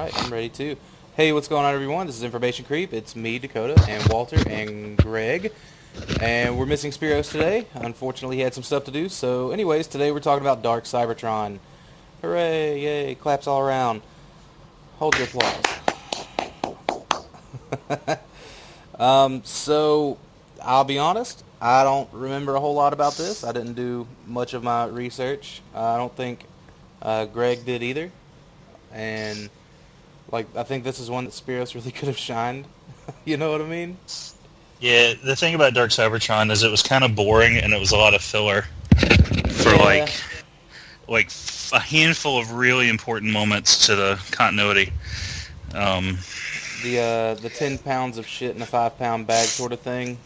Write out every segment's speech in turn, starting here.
Alright, I'm ready too. Hey, what's going on, everyone? This is Information Creep. It's me, Dakota, and Walter, and Greg. And we're missing Spiros today. Unfortunately, he had some stuff to do. So, anyways, today we're talking about Dark Cybertron. Hooray, yay, claps all around. Hold your applause. So, I'll be honest, I don't remember a whole lot about this. I didn't do much of my research. I don't think Greg did either. And, I think this is one that Spiros really could have shined. You know what I mean? Yeah, the thing about Dark Cybertron is it was kind of boring and it was a lot of filler for like a handful of really important moments to the continuity. The 10 pounds of shit in a 5-pound bag sort of thing.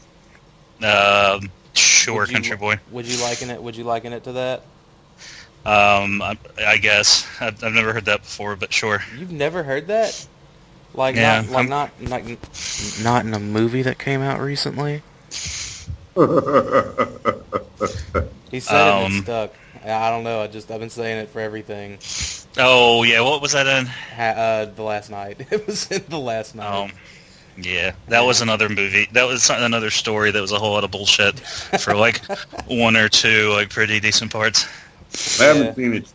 Sure, country boy. Would you liken it to that? I guess I've never heard that before, but sure. You've never heard that? Yeah, not in a movie that came out recently. He said it and it stuck. I don't know. I've been saying it for everything. Oh yeah, what was that in? The Last Night. It was in The Last Night. Yeah, that was another movie. That was another story that was a whole lot of bullshit for one or two pretty decent parts. I haven't seen it.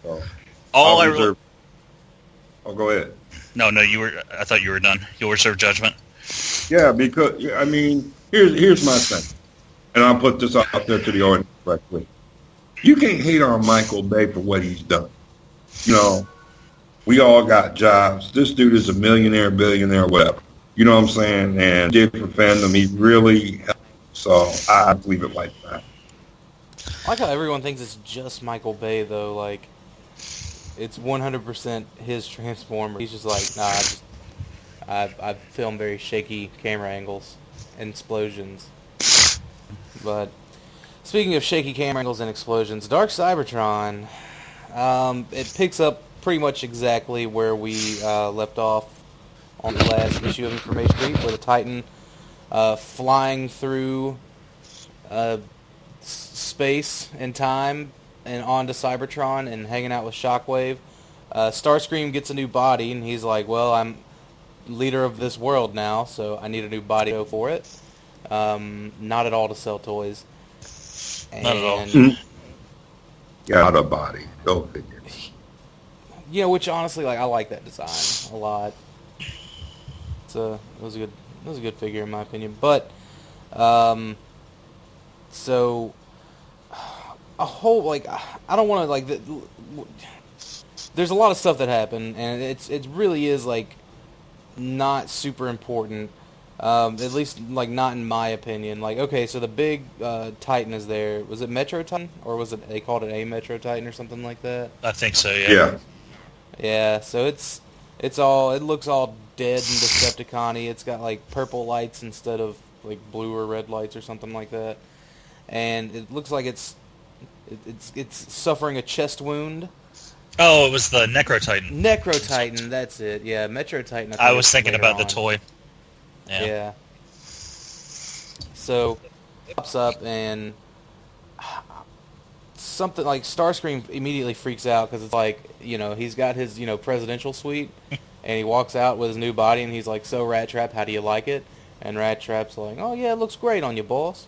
So go ahead. No, you were. I thought you were done. You'll reserve judgment. Yeah, because here's my thing, and I'll put this out there to the audience correctly. You can't hate on Michael Bay for what he's done. You know, we all got jobs. This dude is a millionaire, billionaire, whatever. You know what I'm saying? And did for fandom, he really helped. So I leave it like that. I like how everyone thinks it's just Michael Bay, though. It's 100% his Transformer. He's just I film very shaky camera angles and explosions. But speaking of shaky camera angles and explosions, Dark Cybertron, it picks up pretty much exactly where we left off on the last issue of Information Creep, where the Titan flying through space and time and onto Cybertron and hanging out with Shockwave. Starscream gets a new body, and he's like, well, I'm leader of this world now, so I need a new body for it. Not at all to sell toys. Not at all. Got a body. Go figure. Yeah, which honestly, I like that design a lot. It was a good figure in my opinion. But so a whole I don't want to there's a lot of stuff that happened, and it really is not super important. At least not in my opinion. Okay, so the big Titan is there. Was it Metro Titan, or was it they called it a Metro Titan or something like that? I think so. Yeah. Yeah. So it looks all dead and Decepticon-y. It's got purple lights instead of blue or red lights or something like that, and it looks like it's suffering a chest wound. Oh, it was the Necro Titan. Necro Titan, that's it. Yeah, Metro Titan. I was thinking about the toy. Yeah. So, it pops up and something Starscream immediately freaks out because it's he's got his, presidential suite and he walks out with his new body and he's like, so Rat Trap, how do you like it? And Rat Trap's like, oh yeah, it looks great on you, boss.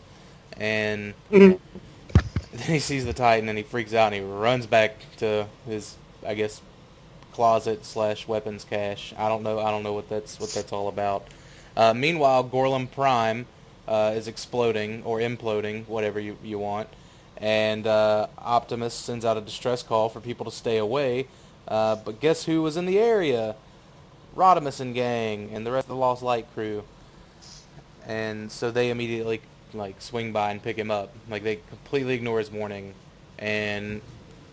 And then he sees the Titan and he freaks out and he runs back to his, I guess, closet/weapons cache. I don't know what that's all about. Meanwhile, Gorlum Prime is exploding or imploding, whatever you want, and Optimus sends out a distress call for people to stay away. But guess who was in the area? Rodimus and gang and the rest of the Lost Light crew. And so they immediately swing by and pick him up. They completely ignore his warning, and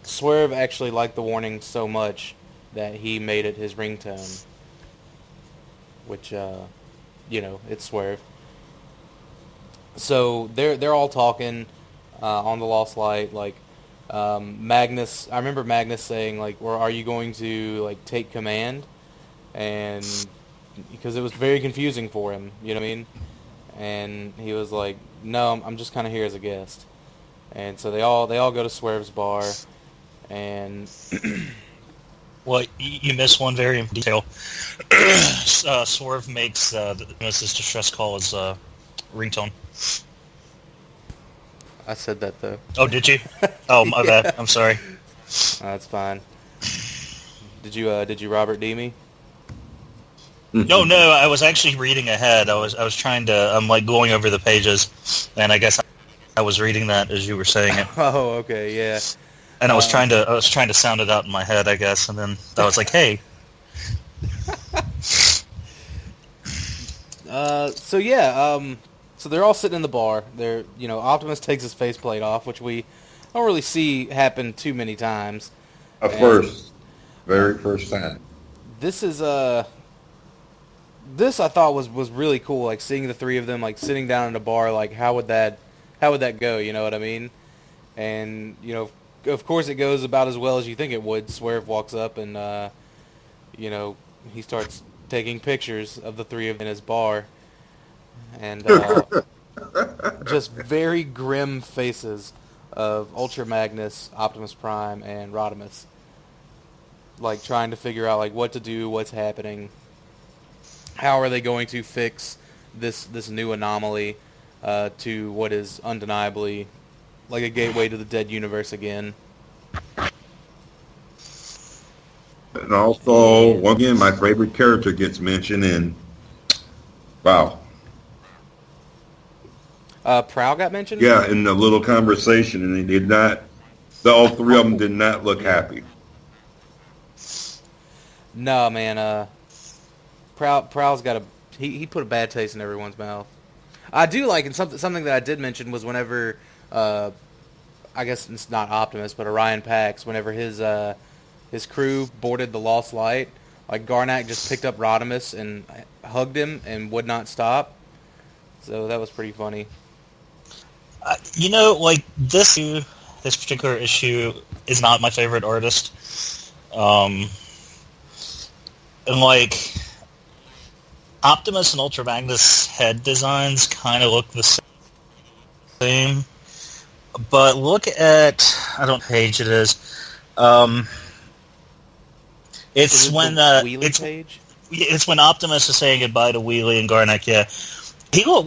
Swerve actually liked the warning so much that he made it his ringtone, which it's Swerve. So they're all talking on the Lost Light. Magnus, I remember Magnus saying "Well, are you going to take command?" And because it was very confusing for him, you know what I mean? And he was like, "No, I'm just kind of here as a guest." And so they all go to Swerve's bar, and Well, you miss one very important detail. Swerve makes the Nemesis distress call as ringtone. I said that though. Oh, did you? Oh, my Yeah. bad. I'm sorry. That's fine. Did you Robert D me? No, I was actually reading ahead. I was trying to. I'm like going over the pages, and I guess I was reading that as you were saying it. Oh, okay, yeah. And I was trying to sound it out in my head, I guess, and then I was like, "Hey." So yeah, so they're all sitting in the bar. They're, Optimus takes his faceplate off, which we don't really see happen too many times. Very first time. This is this I thought was really cool. Like seeing the three of them like sitting down in a bar. Like how would that go? You know what I mean? And of course it goes about as well as you think it would. Swerve walks up and he starts taking pictures of the three of them in his bar, and just very grim faces of Ultra Magnus, Optimus Prime, and Rodimus, like trying to figure out like what to do, what's happening, how are they going to fix this new anomaly to what is undeniably like a gateway to the dead universe again. And also, once again, my favorite character gets mentioned, and wow. Prowl got mentioned? Yeah, in the little conversation, and they did not, all three of them did not look happy. No, man. Prowl's got he put a bad taste in everyone's mouth. I do like, and something that I did mention was whenever, I guess it's not Optimus, but Orion Pax, whenever his crew boarded the Lost Light, like Garnak just picked up Rodimus and hugged him and would not stop. So that was pretty funny. Like this particular issue is not my favorite artist. And like Optimus and Ultra Magnus head designs kind of look the same. But look at, I don't know what page it is. It's Is it when the Wheelie page? It's when Optimus is saying goodbye to Wheelie and Garnak. Yeah,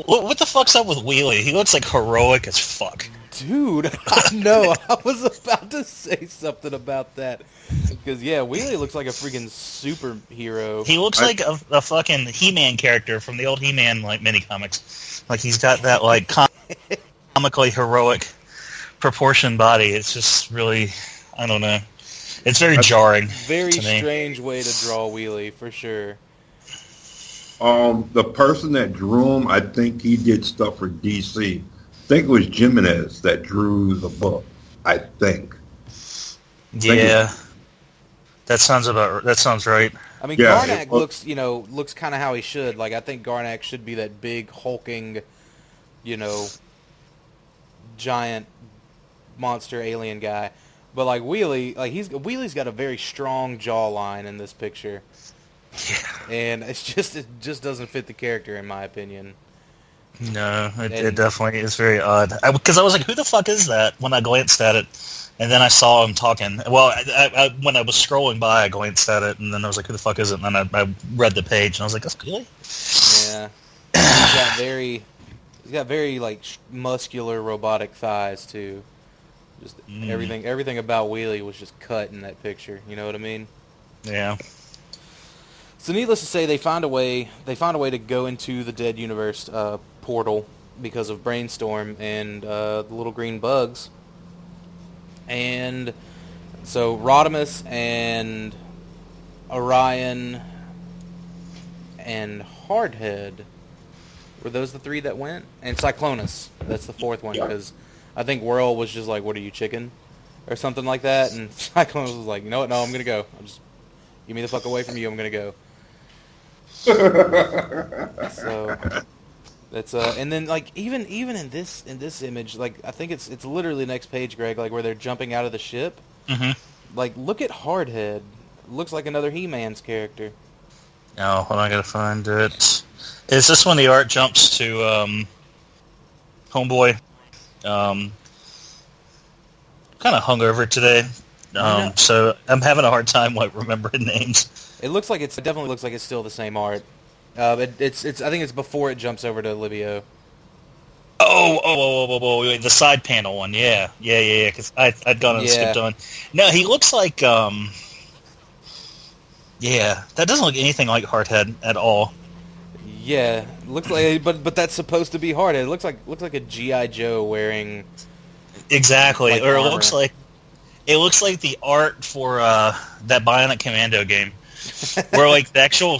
what the fuck's up with Wheelie? He looks like heroic as fuck. Dude, I know. I was about to say something about that because Wheelie looks like a freaking superhero. He looks like a fucking He-Man character from the old He-Man like mini comics. Like he's got that like comically heroic proportion body. It's just really, I don't know. It's very jarring. Very to me. Strange way to draw Wheelie, for sure. The person that drew him, I think he did stuff for DC. I think it was Jimenez that drew the book. I think. Yeah, that sounds right. I mean, Garnak looks kind of how he should. Like, I think Garnak should be that big hulking, giant monster alien guy. But like Wheelie, Wheelie's got a very strong jawline in this picture, and it just doesn't fit the character in my opinion. No, it definitely is very odd. Because I was like, who the fuck is that? When I glanced at it, and then I saw him talking. Well, when I was scrolling by, I glanced at it, and then I was like, who the fuck is it? And then I read the page, and I was like, that's Wheelie? Yeah, he's got very like muscular robotic thighs too. Just everything about Wheelie was just cut in that picture. You know what I mean? Yeah. So needless to say, they found a way to go into the dead universe portal because of Brainstorm and the little green bugs. And so Rodimus and Orion and Hardhead, were those the three that went? And Cyclonus, that's the fourth one, because I think Whirl was just like, what are you, chicken? Or something like that. And Cyclonus was like, you know what, no, I'm going to go. I'll just give me the fuck away from you, I'm going to go. So that's and then like even in this image, like I think it's literally next page, Greg, like where they're jumping out of the ship. Mm-hmm. Like look at Hardhead. Looks like another He-Man's character. Oh, hold on, I gotta find it. Is this when the art jumps to Homeboy? Kind of hungover today. So I'm having a hard time remembering names. It definitely looks like it's still the same art. It's I think it's before it jumps over to Livio. Wait, the side panel one, yeah, because I'd gone and skipped on. No, he looks like, yeah, that doesn't look anything like Hardhead at all. Yeah, looks like, but that's supposed to be Hardhead. It looks like a GI Joe wearing. Exactly, or armor. it looks like the art for that Bionic Commando game. Where like the actual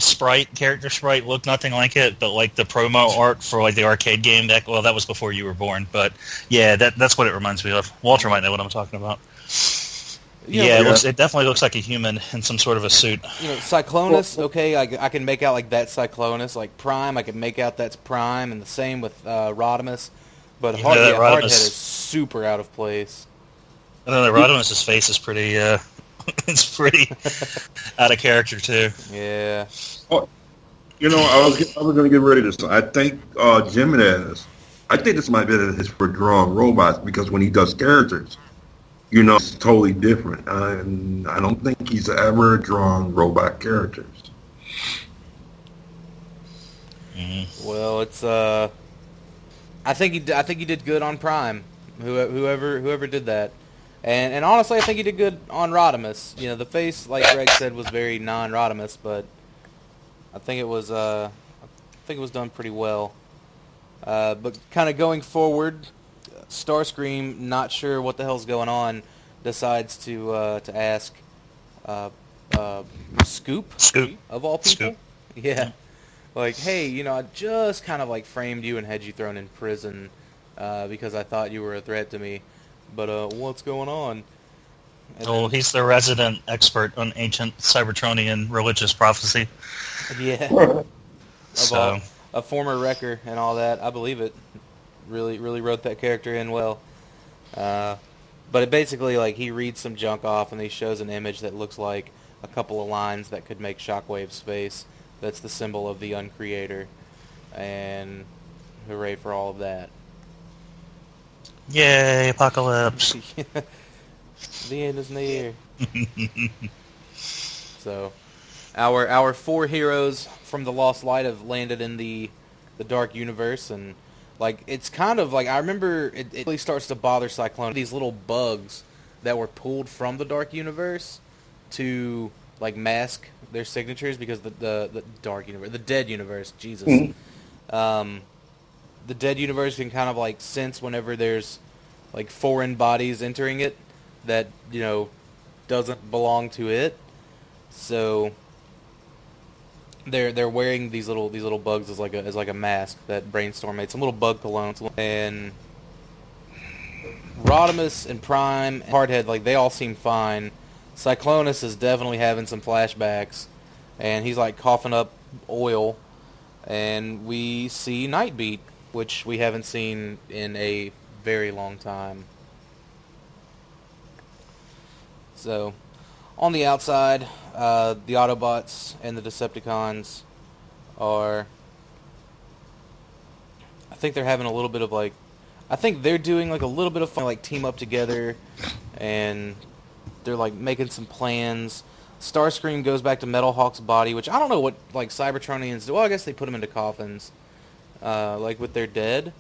character sprite looked nothing like it, but like the promo art for like the arcade game that was before you were born. But yeah, that's what it reminds me of. Walter might know what I'm talking about. It definitely looks like a human in some sort of a suit. Cyclonus, okay, I can make out like that's Cyclonus. Like Prime, I can make out that's Prime, and the same with Rodimus. But Hardhead is super out of place. I know that Rodimus's face is pretty. It's pretty out of character too. Yeah. Oh, I was going to get ready to say. I think Jimenez. I think this might be his for drawing robots because when he does characters, it's totally different. And I don't think he's ever drawn robot characters. Mm-hmm. Well, it's I think he did good on Prime. Whoever did that. And honestly, I think he did good on Rodimus. The face, like Greg said, was very non-Rodimus, but I think it was done pretty well. But kind of going forward, Starscream, not sure what the hell's going on, decides to ask Scoop of all people. Scoop. Yeah. Like, hey, I just kind of like framed you and had you thrown in prison because I thought you were a threat to me. But what's going on? He's the resident expert on ancient Cybertronian religious prophecy. Yeah. So a former wrecker and all that. I believe it. Really wrote that character in well. But it basically, like, he reads some junk off and he shows an image that looks like a couple of lines that could make Shockwave's face. That's the symbol of the Uncreator. And hooray for all of that. Yay, apocalypse. The end is near. So, our four heroes from the Lost Light have landed in the Dark Universe, and like it's kind of like I remember it really starts to bother Cyclone. These little bugs that were pulled from the Dark Universe to like mask their signatures because the Dark Universe, the Dead Universe, Jesus. Mm-hmm. The Dead Universe can kind of like sense whenever there's like foreign bodies entering it that doesn't belong to it. So they're wearing these little bugs as like a mask that Brainstorm made. Some little bug cologne. And Rodimus and Prime and Hardhead, like they all seem fine. Cyclonus is definitely having some flashbacks, and he's like coughing up oil. And we see Nightbeat, which we haven't seen in a very long time. So, on the outside, the Autobots and the Decepticons are... I think they're having a little bit of like... I think they're doing like a little bit of fun, like team up together, and they're like making some plans. Starscream goes back to Metalhawk's body, which I don't know what like Cybertronians do. Well, I guess they put them into coffins, like with their dead.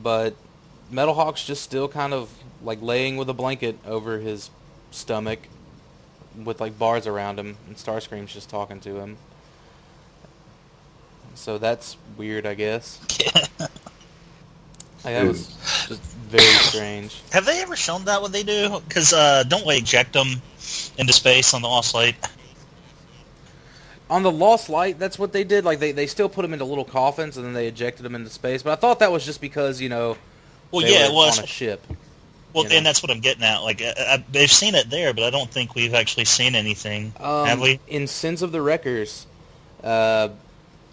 But Metalhawk's just still kind of like laying with a blanket over his stomach, with like bars around him, and Starscream's just talking to him. So that's weird, I guess. Like, that was just very strange. Have they ever shown that what they do? Because don't they eject them into space on the Lost Light? On the Lost Light, that's what they did. Like they still put them into little coffins and then they ejected them into space. But I thought that was just because they were on a ship. Well, and that's what I'm getting at. Like they've seen it there, but I don't think we've actually seen anything. Have we? In Sins of the Wreckers, all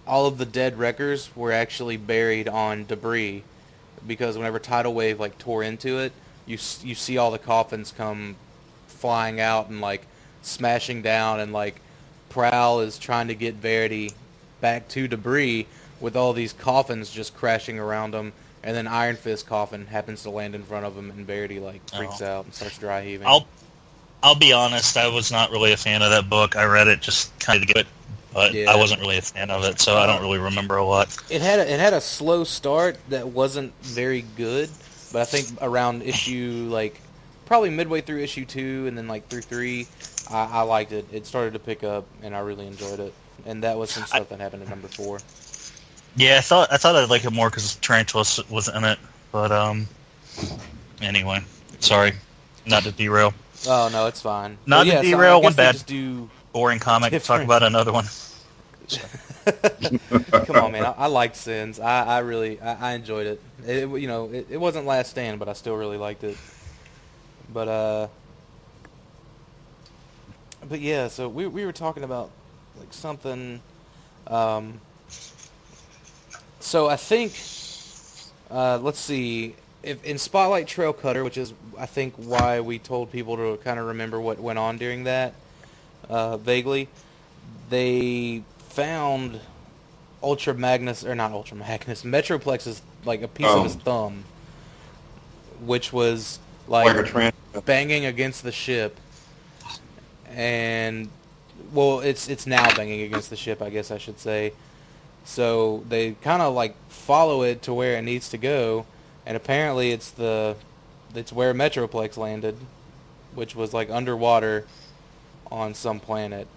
of the dead wreckers were actually buried on debris. Because whenever Tidal Wave like tore into it, you see all the coffins come flying out and like smashing down, and like Prowl is trying to get Verity back to debris with all these coffins just crashing around him, and then Iron Fist coffin happens to land in front of him, and Verity like freaks out and starts dry heaving. I'll be honest, I was not really a fan of that book. I read it just kind of to get it, but Yeah. I wasn't really a fan of it, so I don't really remember a lot. It had a slow start that wasn't very good, but I think around issue probably midway through issue 2 and then through 3, I liked it. It started to pick up and I really enjoyed it. And that was some stuff that happened in number 4. Yeah, I thought I'd like it more because Tarantula was in it, but anyway, sorry, not to derail. Oh no, it's fine. Not to derail. One bad, just do boring comic. Talk about another one. Come on, man. I liked Sins. I really enjoyed it. It wasn't Last Stand, but I still really liked it. But yeah. So we were talking about something. So I think let's see. If in Spotlight Trail Cutter, which is I think why we told people to kind of remember what went on during that vaguely, they found Metroplex's a piece of his thumb, which was banging against the ship, and it's now banging against the ship, I guess I should say. So they kind of follow it to where it needs to go, and apparently it's where Metroplex landed, which was underwater on some planet.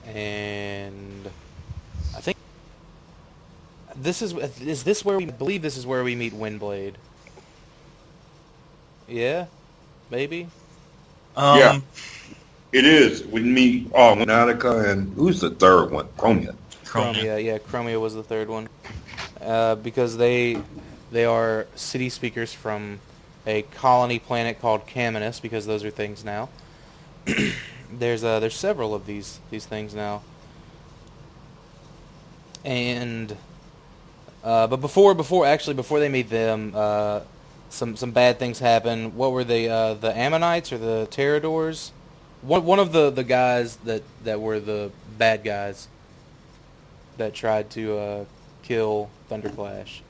And I think is this where I believe this is where we meet Windblade. Yeah, maybe. Yeah, it is. We meet Nautica and who's the third one? Chromia. Yeah, Chromia was the third one. Because they are city speakers from a colony planet called Caminus, because those are things now. There's several of these things now. And but before they meet them, some bad things happen. What were they? The Ammonites or the Terradors? One of the guys that were the bad guys that tried to kill Thunderclash.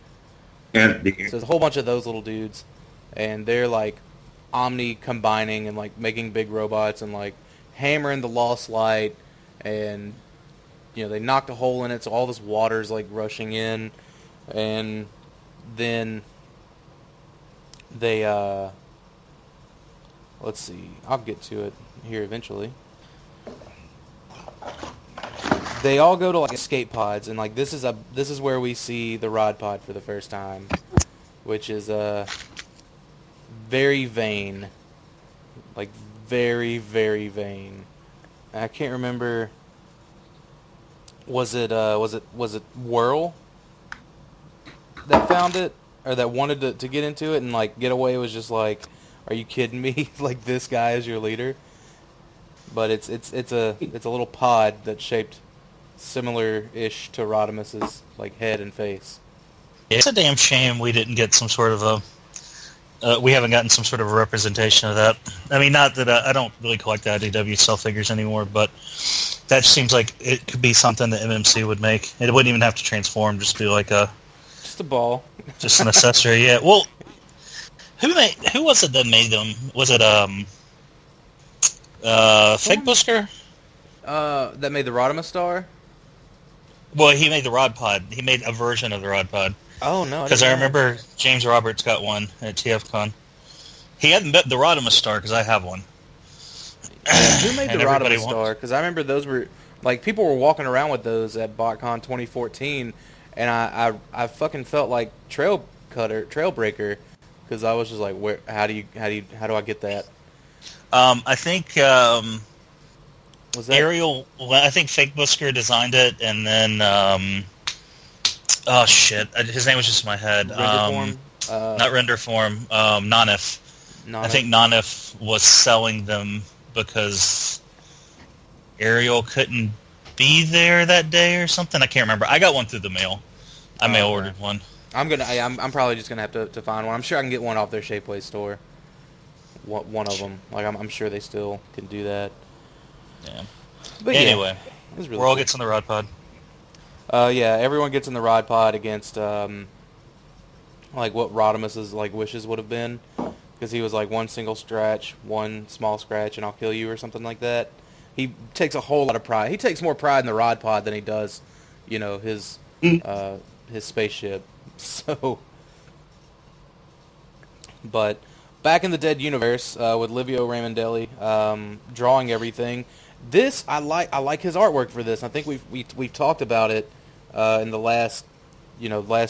So there's a whole bunch of those little dudes, and they're omni combining and making big robots and hammering the Lost Light, and they knocked a hole in it, so all this water's rushing in, and then they let's see, I'll get to it here eventually. They all go to escape pods, and this is where we see the Rod Pod for the first time, which is very vain, very, very vain. I can't remember. Was it Whirl that found it, or that wanted to get into it and get away? Was just are you kidding me? This guy is your leader? But it's a little pod that's shaped similar-ish to Rodimus's head and face. It's a damn shame we didn't get some sort of we haven't gotten some sort of a representation of that. I mean, not that I don't really collect the IDW cell figures anymore, but that seems like it could be something that MMC would make. It wouldn't even have to transform; just be just a ball, just an accessory. Yeah. Well, who was it that made them? Was it Fake Busker? That made the Rodimus Star? Well, he made the Rod Pod. He made a version of the Rod Pod. Oh, no. Because I remember James Roberts got one at TFCon. He hadn't met the Rodimus Star, because I have one. Who made the Rodimus Star? Because I remember those were... people were walking around with those at BotCon 2014, and I fucking felt like Trailbreaker, because I was just where? How do I get that? I think... Was that Ariel? Well, I think Fake Busker designed it, and then oh shit, his name was just in my head. Renderform? Not Renderform. Nanif. I think Nanif was selling them because Ariel couldn't be there that day or something. I can't remember. I got one through the mail. I mail ordered one. I'm probably just gonna have to find one. I'm sure I can get one off their Shapeways store. One of them. I'm sure they still can do that. Yeah. But anyway, really we're all gets in the Rod Pod. Yeah, everyone gets in the Rod Pod against what Rodimus's wishes would have been. because he was like one single scratch, one small scratch, and I'll kill you or something like that. He takes a whole lot of pride. He takes more pride in the rod pod than he does, his spaceship. So, but back in the Dead universe with Livio Ramondelli drawing everything. This I like his artwork for this. I think we've talked about it in the last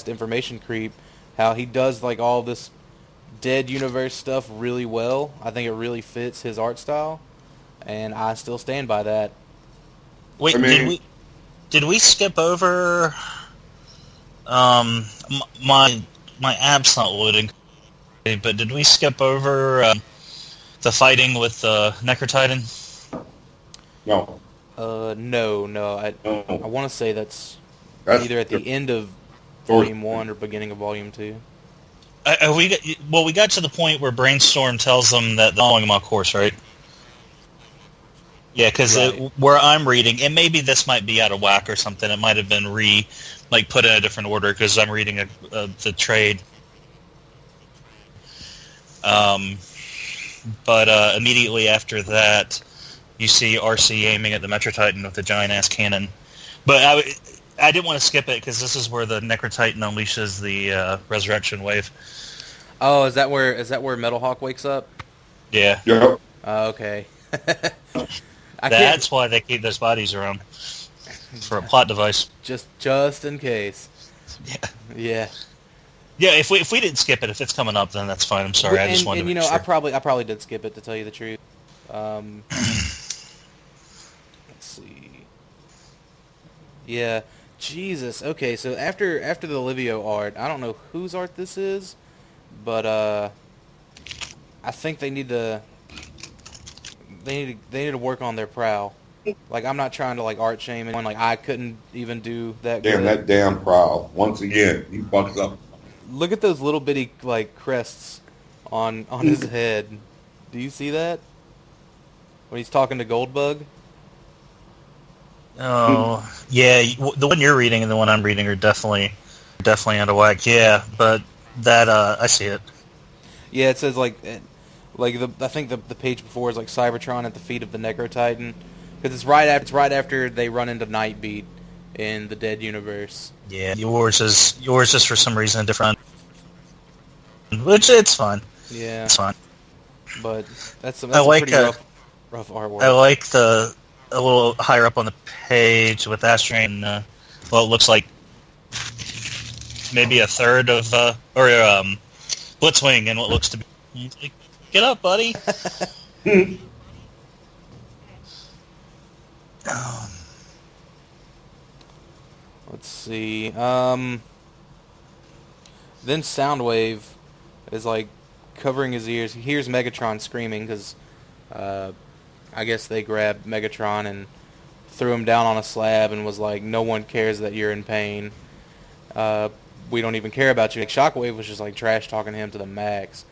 information creep, how he does like all this Dead universe stuff really well. I think it really fits his art style, and I still stand by that. Wait, did we skip over? My app's not loading, but did we skip over the fighting with Necrotitan? No. No. I want to say that's either at the end of Volume 1 or beginning of Volume 2. We got to the point where Brainstorm tells them that they're following him off course, right? Yeah, because where I'm reading, and maybe this might be out of whack or something. It might have been put in a different order because I'm reading the trade. But immediately after that, you see RC aiming at the Metrotitan with a giant-ass cannon. But I didn't want to skip it because this is where the Necrotitan unleashes the Resurrection Wave. Oh, is that where Metal Hawk wakes up? Yeah. Yep. Okay. That's why they keep those bodies around. For a plot device. Just in case. Yeah. Yeah. Yeah, if we didn't skip it, if it's coming up, then that's fine. I'm sorry. I just wanted to make sure. I probably did skip it, to tell you the truth. Let's see. Yeah. Jesus. Okay, so after the Livio art, I don't know whose art this is, but I think they need to work on their prow. Like, I'm not trying to like art shame anyone. Like, I couldn't even do that. Damn, good. that damn prowl. Once again, he fucks up. Look at those little bitty like crests on his head. Do you see that? When he's talking to Goldbug? Oh, yeah. The one you're reading and the one I'm reading are definitely out of whack. Yeah, but that I see it. Yeah, it says I think the page before is like Cybertron at the feet of the Necrotitan, because it's right after they run into Nightbeat in the Dead universe. Yeah, yours is for some reason different, which it's fine. Yeah, it's fine. But that's I like pretty rough artwork. I like a little higher up on the page with Astrain. It looks like maybe a third of Blitzwing and what looks to be. Like, get up, buddy. Let's see. Then Soundwave is like covering his ears. He hears Megatron screaming because I guess they grabbed Megatron and threw him down on a slab and was like, "No one cares that you're in pain. We don't even care about you." Like, Shockwave was just like trash talking him to the max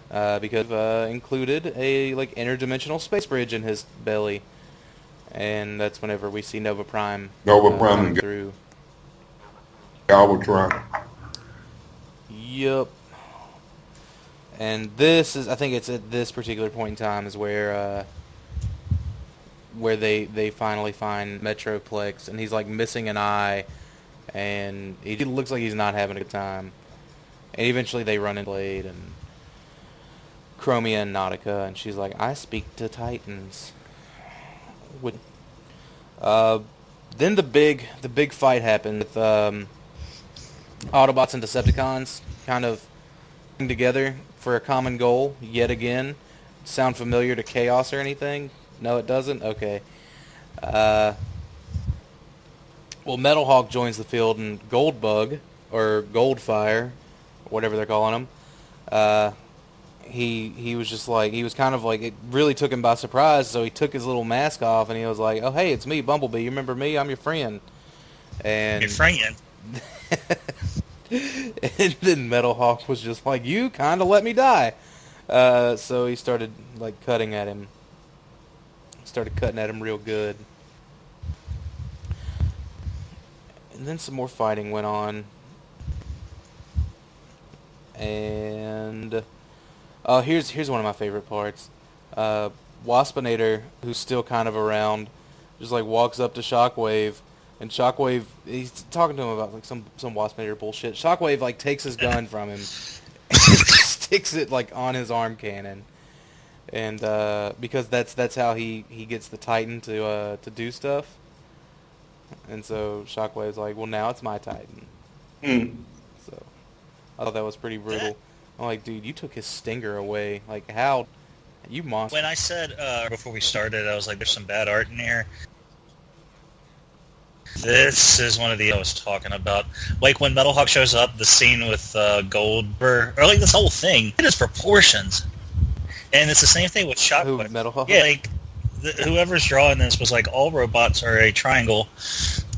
because included a like interdimensional space bridge in his belly, and that's whenever we see Nova Prime come through. Galvatron. Yep. And this is, I think it's at this particular point in time is where they finally find Metroplex, and he's like missing an eye, and he looks like he's not having a good time. And eventually they run into Blade and Chromia and Nautica, and she's like, "I speak to Titans." Then the big fight happened with Autobots and Decepticons kind of together for a common goal yet again. Sound familiar to Chaos or anything? No, it doesn't? Okay. Well, Metal Hawk joins the field, and Goldbug, or Goldfire, whatever they're calling him, he was just like, he was kind of like, it really took him by surprise, so he took his little mask off, and he was like, "Oh, hey, it's me, Bumblebee. You remember me? I'm your friend." And your friend? And then Metal Hawk was just like, "You kind of let me die." So he started like cutting at him. Started cutting at him real good. And then some more fighting went on. And Here's one of my favorite parts. Waspinator, who's still kind of around, just like walks up to Shockwave, and Shockwave, he's talking to him about like some Waspinator bullshit. Shockwave like takes his gun from him, and sticks it like on his arm cannon, and because that's how he gets the Titan to do stuff, and so Shockwave's like, well, now it's my Titan. So I thought that was pretty brutal. I'm like, dude, you took his stinger away. Like, how? You monster. When I said before we started, I was like, there's some bad art in here. This is one of the I was talking about. Like, when Metalhawk shows up, the scene with Goldberg, or like this whole thing, it is proportions. And it's the same thing with Shockwave. Who, Metalhawk? Yeah, like, whoever's drawing this was like, all robots are a triangle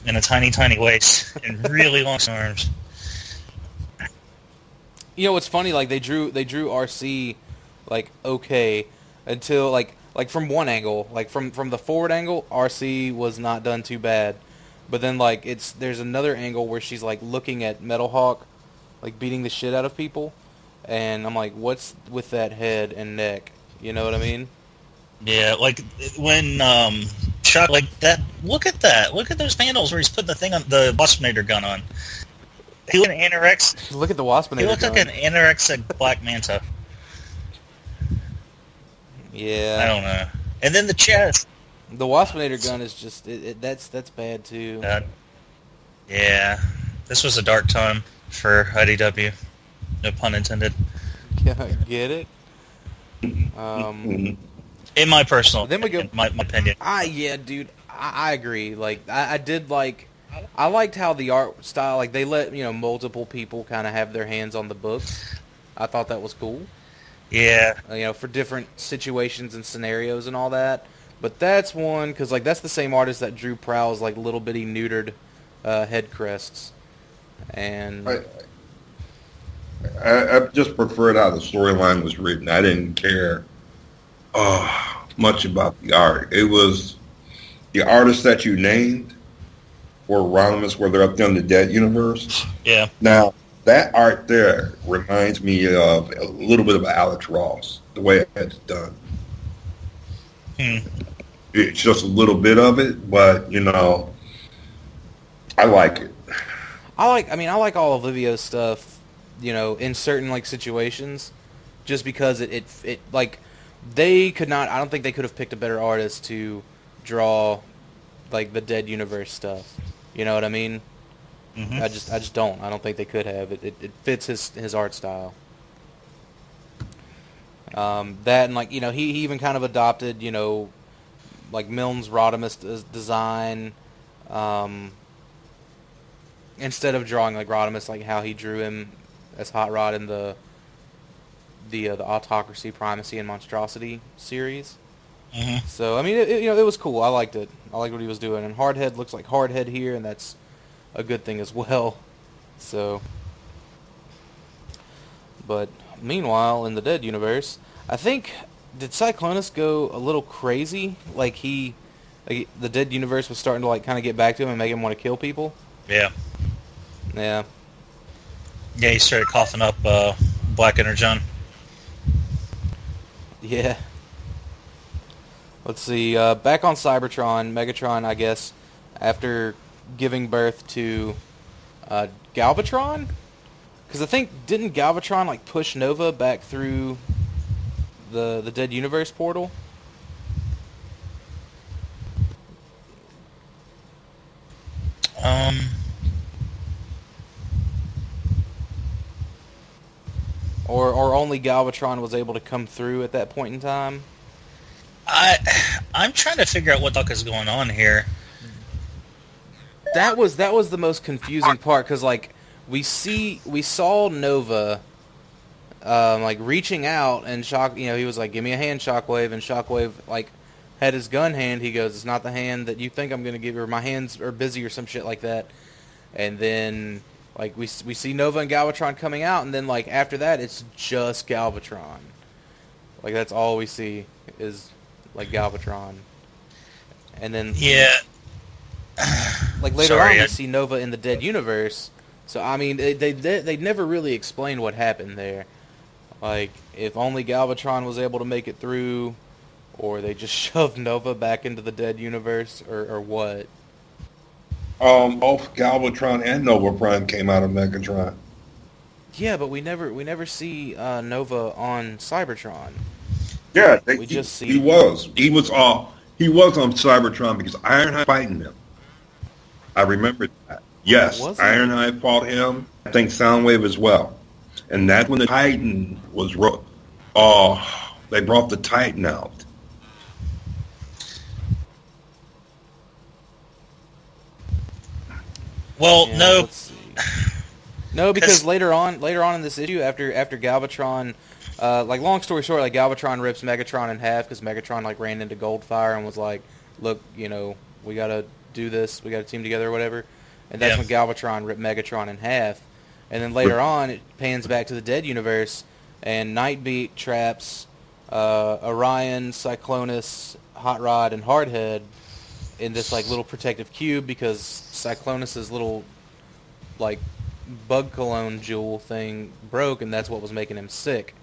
and a tiny, tiny waist and really long arms. You know what's funny? Like, they drew RC like okay until like from one angle, like from the forward angle, RC was not done too bad, but then like there's another angle where she's like looking at Metalhawk like beating the shit out of people, and I'm like, what's with that head and neck? You know what I mean? Yeah, like when Shock like that. Look at that! Look at those panels where he's putting the thing on the Waspinator gun on. He looked an anorexic. Look at the Waspinator. He looked like an anorexic Black Manta. Yeah. I don't know. And then the chest. The Waspinator gun is just that's bad too. Yeah. This was a dark time for IDW. No pun intended. Yeah, get it? In my personal then we go, my opinion. Yeah, dude, I agree. Like, I did like, I liked how the art style, like, they let, multiple people kind of have their hands on the books. I thought that was cool. Yeah. For different situations and scenarios and all that. But that's one, because, like, that's the same artist that drew Prowl's, like, little bitty neutered head crests. And I just preferred how the storyline was written. I didn't care much about the art. It was the artists that you named were Rodimus, where they're up there in the Dead universe. Yeah. Now, that art there reminds me of a little bit of Alex Ross, the way it's done. It's just a little bit of it, but, I like it. I like all of Livio's stuff, in certain, like, situations, just because it like, they could not, I don't think they could have picked a better artist to draw, like, the Dead universe stuff. You know what I mean? Mm-hmm. I just don't. I don't think they could have. It fits his art style. That and, like, he even kind of adopted, like, Milne's Rodimus design, instead of drawing like Rodimus, like how he drew him as Hot Rod in the Autocracy, Primacy, and Monstrosity series. Mm-hmm. So I mean, it was cool. I liked it. I liked what he was doing. And Hardhead looks like Hardhead here, and that's a good thing as well. So, but meanwhile, in the Dead universe, I think, did Cyclonus go a little crazy? Like the Dead universe was starting to, like, kind of get back to him and make him want to kill people. Yeah. Yeah. Yeah, he started coughing up Black Energon. Yeah. Let's see. Back on Cybertron, Megatron, I guess, after giving birth to Galvatron? Because I think, didn't Galvatron, like, push Nova back through the Dead Universe portal? Or only Galvatron was able to come through at that point in time? I'm trying to figure out what the fuck is going on here. That was the most confusing part, because, like, we saw Nova like reaching out, and he was like, give me a hand, Shockwave, and Shockwave, like, had his gun hand. He goes, it's not the hand that you think I'm gonna give you, or my hands are busy, or some shit like that. And then, like, we see Nova and Galvatron coming out, and then, like, after that, it's just Galvatron. Like, that's all we see is, like, Galvatron. And then, yeah, like, later on, we see Nova in the Dead universe. So I mean, they never really explained what happened there. Like, if only Galvatron was able to make it through, or they just shoved Nova back into the dead universe, or what? Both Galvatron and Nova Prime came out of Megatron. Yeah, but we never see Nova on Cybertron. Yeah, We just see he was on Cybertron because Ironhide fighting him. I remember that. Yes, Was he? Ironhide fought him. I think Soundwave as well. And that's when the Titan was. They brought the Titan out. Well, Yeah, no. let's see. No, because later on in this issue, after Galvatron, like, long story short, like, Galvatron rips Megatron in half because Megatron, like, ran into Goldfire and was like, look, you know, we gotta do this, we gotta team together or whatever. And that's when Galvatron ripped Megatron in half. And then later on, it pans back to the Dead Universe, and Nightbeat traps Orion, Cyclonus, Hot Rod, and Hardhead in this, like, little protective cube because Cyclonus's little, like, bug cologne jewel thing broke, and that's what was making him sick.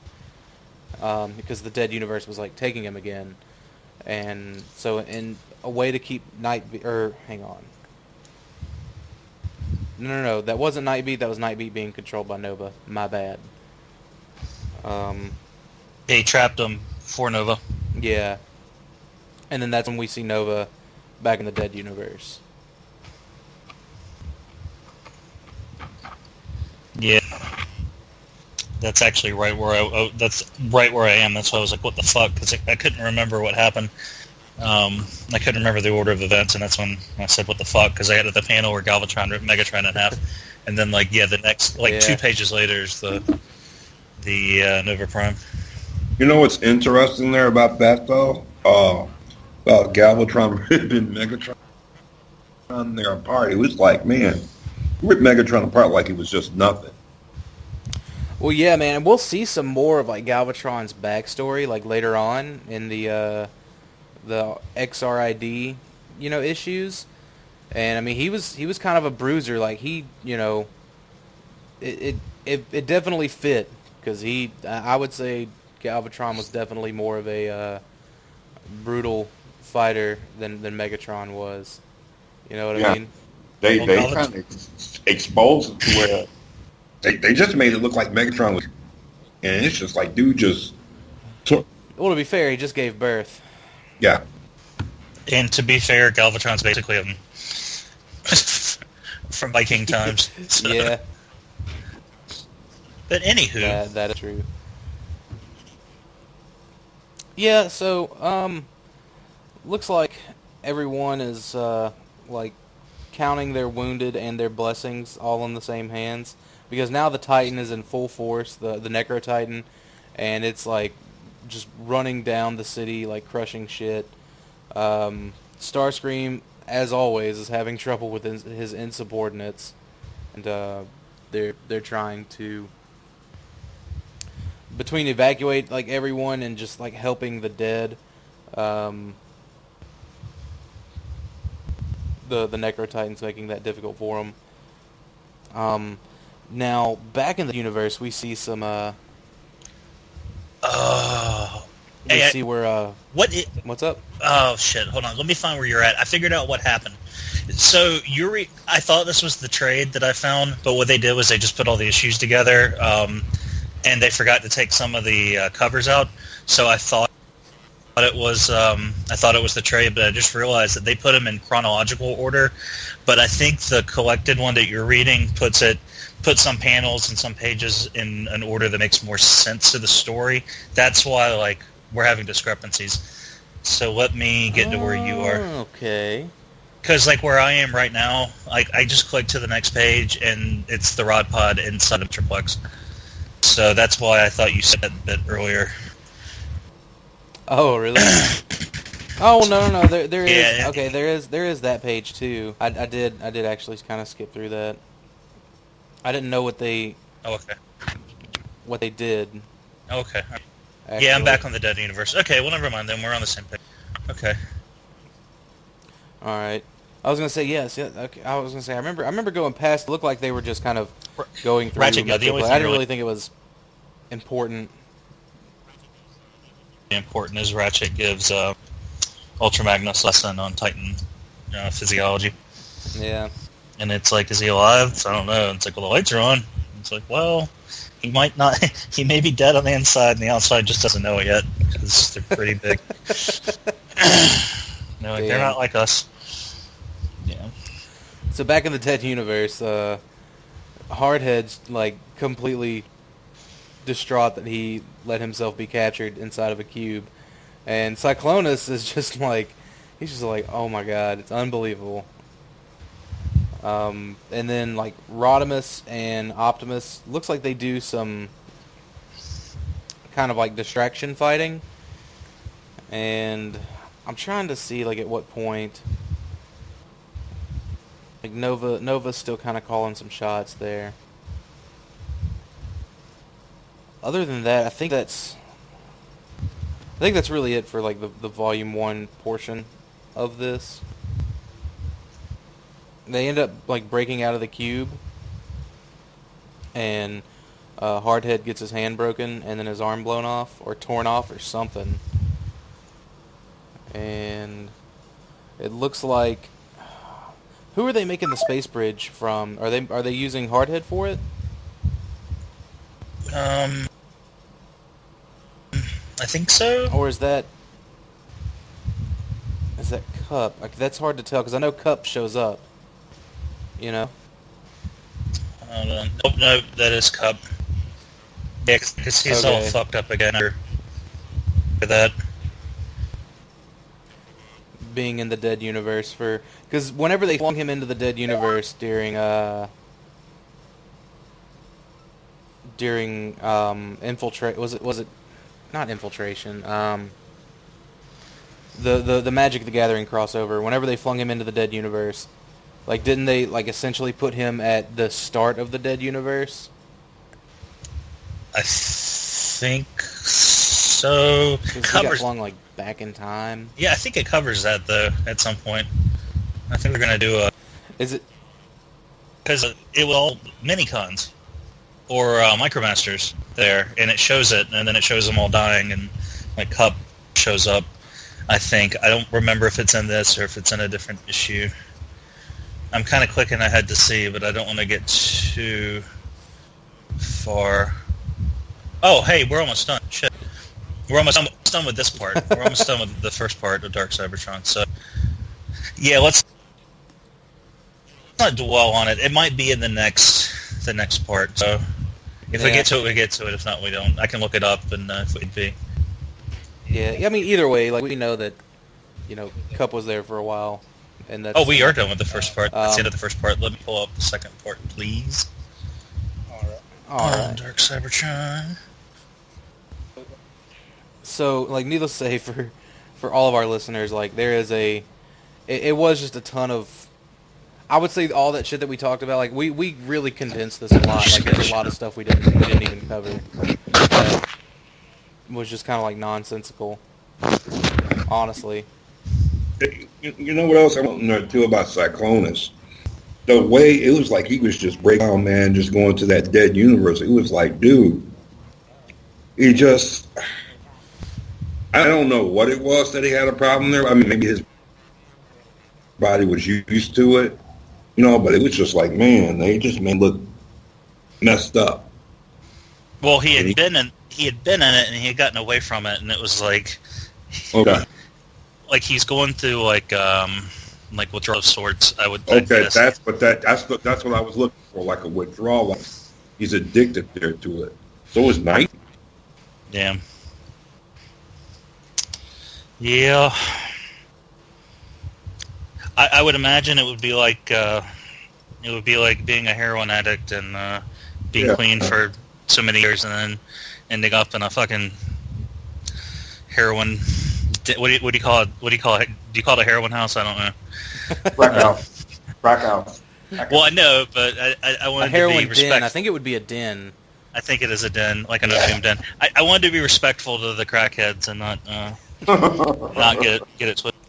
Because the Dead Universe was, like, taking him again. And so, in a way to keep Nightbeat, hang on. No, that wasn't Nightbeat, that was Nightbeat being controlled by Nova. My bad. They trapped him for Nova. Yeah. And then that's when we see Nova back in the Dead Universe. Yeah. That's actually right where I am. That's why I was like, what the fuck? Because I couldn't remember what happened. I couldn't remember the order of events, and that's when I said, what the fuck? Because I had the panel where Galvatron ripped Megatron in half. And then, like, the next, 2 pages later is the Nova Prime. You know what's interesting there about that, though? About Galvatron ripping Megatron there apart. It was like, man, you ripped Megatron apart like it was just nothing. Well, yeah, man, and we'll see some more of, like, Galvatron's backstory, like, later on in the XRID, issues. And, I mean, he was kind of a bruiser. Like, he, it definitely fit. Because I would say Galvatron was definitely more of a brutal fighter than Megatron was. You know what I mean? They kind of exposed it to where they just made it look like Megatron was, and it's just like, dude just took. Well, to be fair, he just gave birth. Yeah. And to be fair, Galvatron's basically from Viking times. So. Yeah. But anywho. That is true. Yeah, so, looks like everyone is, like, counting their wounded and their blessings all in the same hands. Because now the Titan is in full force, the Necro Titan, and it's, like, just running down the city, like, crushing shit. Starscream, as always, is having trouble with his insubordinates. And, they're trying to, between evacuate, like, everyone and just, like, helping the dead, the Necro Titan's making that difficult for them. Now, back in the universe, we see some, see where, what's up? Oh, shit, hold on, let me find where you're at. I figured out what happened. So, I thought this was the trade that I found, but what they did was they just put all the issues together, and they forgot to take some of the covers out, so I thought it was the trade, but I just realized that they put them in chronological order, but I think the collected one that you're reading puts some panels and some pages in an order that makes more sense to the story. That's why, like, we're having discrepancies. So let me get to where you are. Okay. Because, like, where I am right now, I just click to the next page, and it's the Rod Pod inside of Triplex. So that's why I thought you said that a bit earlier. Oh, really? Oh, no. There is. Yeah, okay, there is that page too. I did actually kind of skip through that. I didn't know what they. Oh, okay. What they did. Okay. Actually. Yeah, I'm back on the Dead Universe. Okay, well, never mind. Then we're on the same page. Okay. All right. I was gonna say yes. Yeah. Okay. I was gonna say I remember going past. It looked like they were just kind of going through. Ratchet, I didn't really think it was important. important as Ratchet gives Ultra Magnus lesson on Titan physiology. Yeah. And it's like, is he alive? So I don't know. It's like, well, the lights are on. It's like, well, he might not. He may be dead on the inside, and the outside just doesn't know it yet because they're pretty big. They're not like us. Yeah. So back in the Dead universe, Hardhead's like completely distraught that he let himself be captured inside of a cube, and Cyclonus is just like, he's just like, oh my god, it's unbelievable. And then like Rodimus and Optimus, looks like they do some kind of like distraction fighting, and I'm trying to see like at what point like Nova's still kind of calling some shots there. Other than that, I think that's really it for like the Volume 1 portion of this. They end up like breaking out of the cube, and Hardhead gets his hand broken and then his arm blown off or torn off or something. And it looks like, who are they making the space bridge from? Are they using Hardhead for it? I think so. Or is that Cup? Like, that's hard to tell because I know Cup shows up. You know? Hold on. No, that is Cup. Yeah, because he's all fucked up again after that. Being in the Dead universe because whenever they flung him into the Dead universe during was it not infiltration, the Magic the Gathering crossover, whenever they flung him into the Dead universe, like, didn't they like essentially put him at the start of the Dead universe? I think so. He got flung like back in time. Yeah, I think it covers that though. At some point, I think we're gonna do a. Is it? Because it was all mini-cons or Micromasters there, and it shows it, and then it shows them all dying, and like Cup shows up. I think I don't remember if it's in this or if it's in a different issue. I'm kind of clicking ahead to see, but I don't want to get too far. Oh, hey, we're almost done. Shit. We're almost done with this part. We're almost done with the first part of Dark Cybertron. So, yeah, let's not dwell on it. It might be in the next part. So, if we get to it, we get to it. If not, we don't. I can look it up, and if we'd be. Yeah, I mean, either way, like, we know that, Cup was there for a while. And that's, we are done with the first part. That's the end of the first part. Let me pull up the second part, please. All right. Dark Cybertron. So, like, needless to say, for all of our listeners, like, there is it was just a ton of, I would say all that shit that we talked about, like, we really condensed this a lot. Like, there's a lot of stuff we didn't even cover that was just kind of like nonsensical, honestly. You know what else I want to know too about Cyclonus? The way it was like he was just breaking down, man, just going to that Dead universe. It was like, dude, he just, I don't know what it was that he had a problem there. I mean, maybe his body was used to it, but it was just like, man, they just made look messed up. Well, he had been in it, and he had gotten away from it, and it was like, okay. Like he's going through like withdrawal of sorts. I'd guess. That's what I was looking for, like a withdrawal. Like he's addicted there to it. So it's nice. Yeah. Yeah. I would imagine it would be like being a heroin addict and being clean for so many years and then ending up in a fucking heroin. What do you call it? What do you call it? Do you call it a heroin house? I don't know. Crack house. Well, I know, but I wanted to be respectful. Den. I think it would be a den. I think it is a den, like an opium den. I wanted to be respectful to the crackheads and not get it twisted.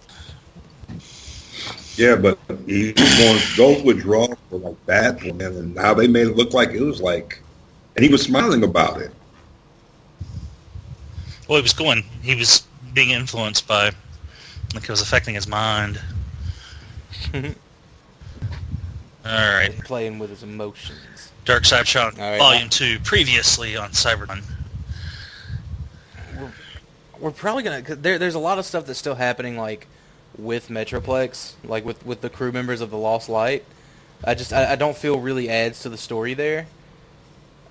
Yeah, but he was going those withdrawals were like bad for him, and now they made it look like it was like, and he was smiling about it. Well, he was being influenced by, like it was affecting his mind. Alright. Playing with his emotions. Dark Cybertron, All right, Volume 2, previously on Cybertron. We're probably gonna. Cause there's a lot of stuff that's still happening, like with Metroplex, like with the crew members of the Lost Light. I don't feel really adds to the story there.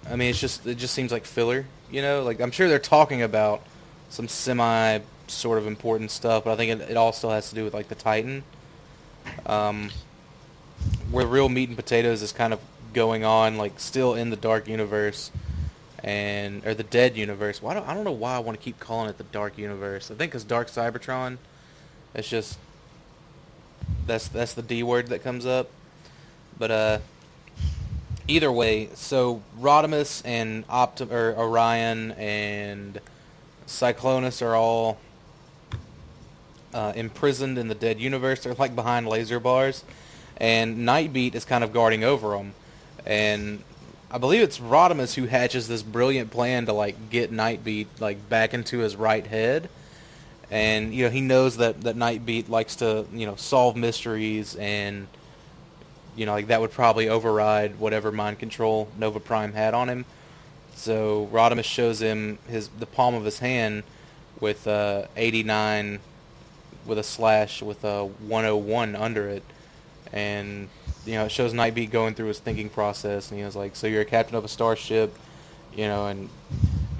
I mean, it just seems like filler, you know. Like I'm sure they're talking about some semi sort of important stuff, but I think it all still has to do with like the Titan. Where the real meat and potatoes is kind of going on, like still in the Dark Universe. Or the Dead Universe. I don't know why I want to keep calling it the Dark Universe. I think because Dark Cybertron, it's just that's the D word that comes up. But either way, so Rodimus and Orion and Cyclonus are all imprisoned in the Dead Universe. They're like behind laser bars, and Nightbeat is kind of guarding over them, and I believe it's Rodimus who hatches this brilliant plan to like get Nightbeat like back into his right head, and you know he knows that Nightbeat likes to solve mysteries, and like that would probably override whatever mind control Nova Prime had on him. So Rodimus shows him the palm of his hand with 89 with a slash with a 101 under it, and it shows Nightbeat going through his thinking process, and he was like, so you're a captain of a starship, and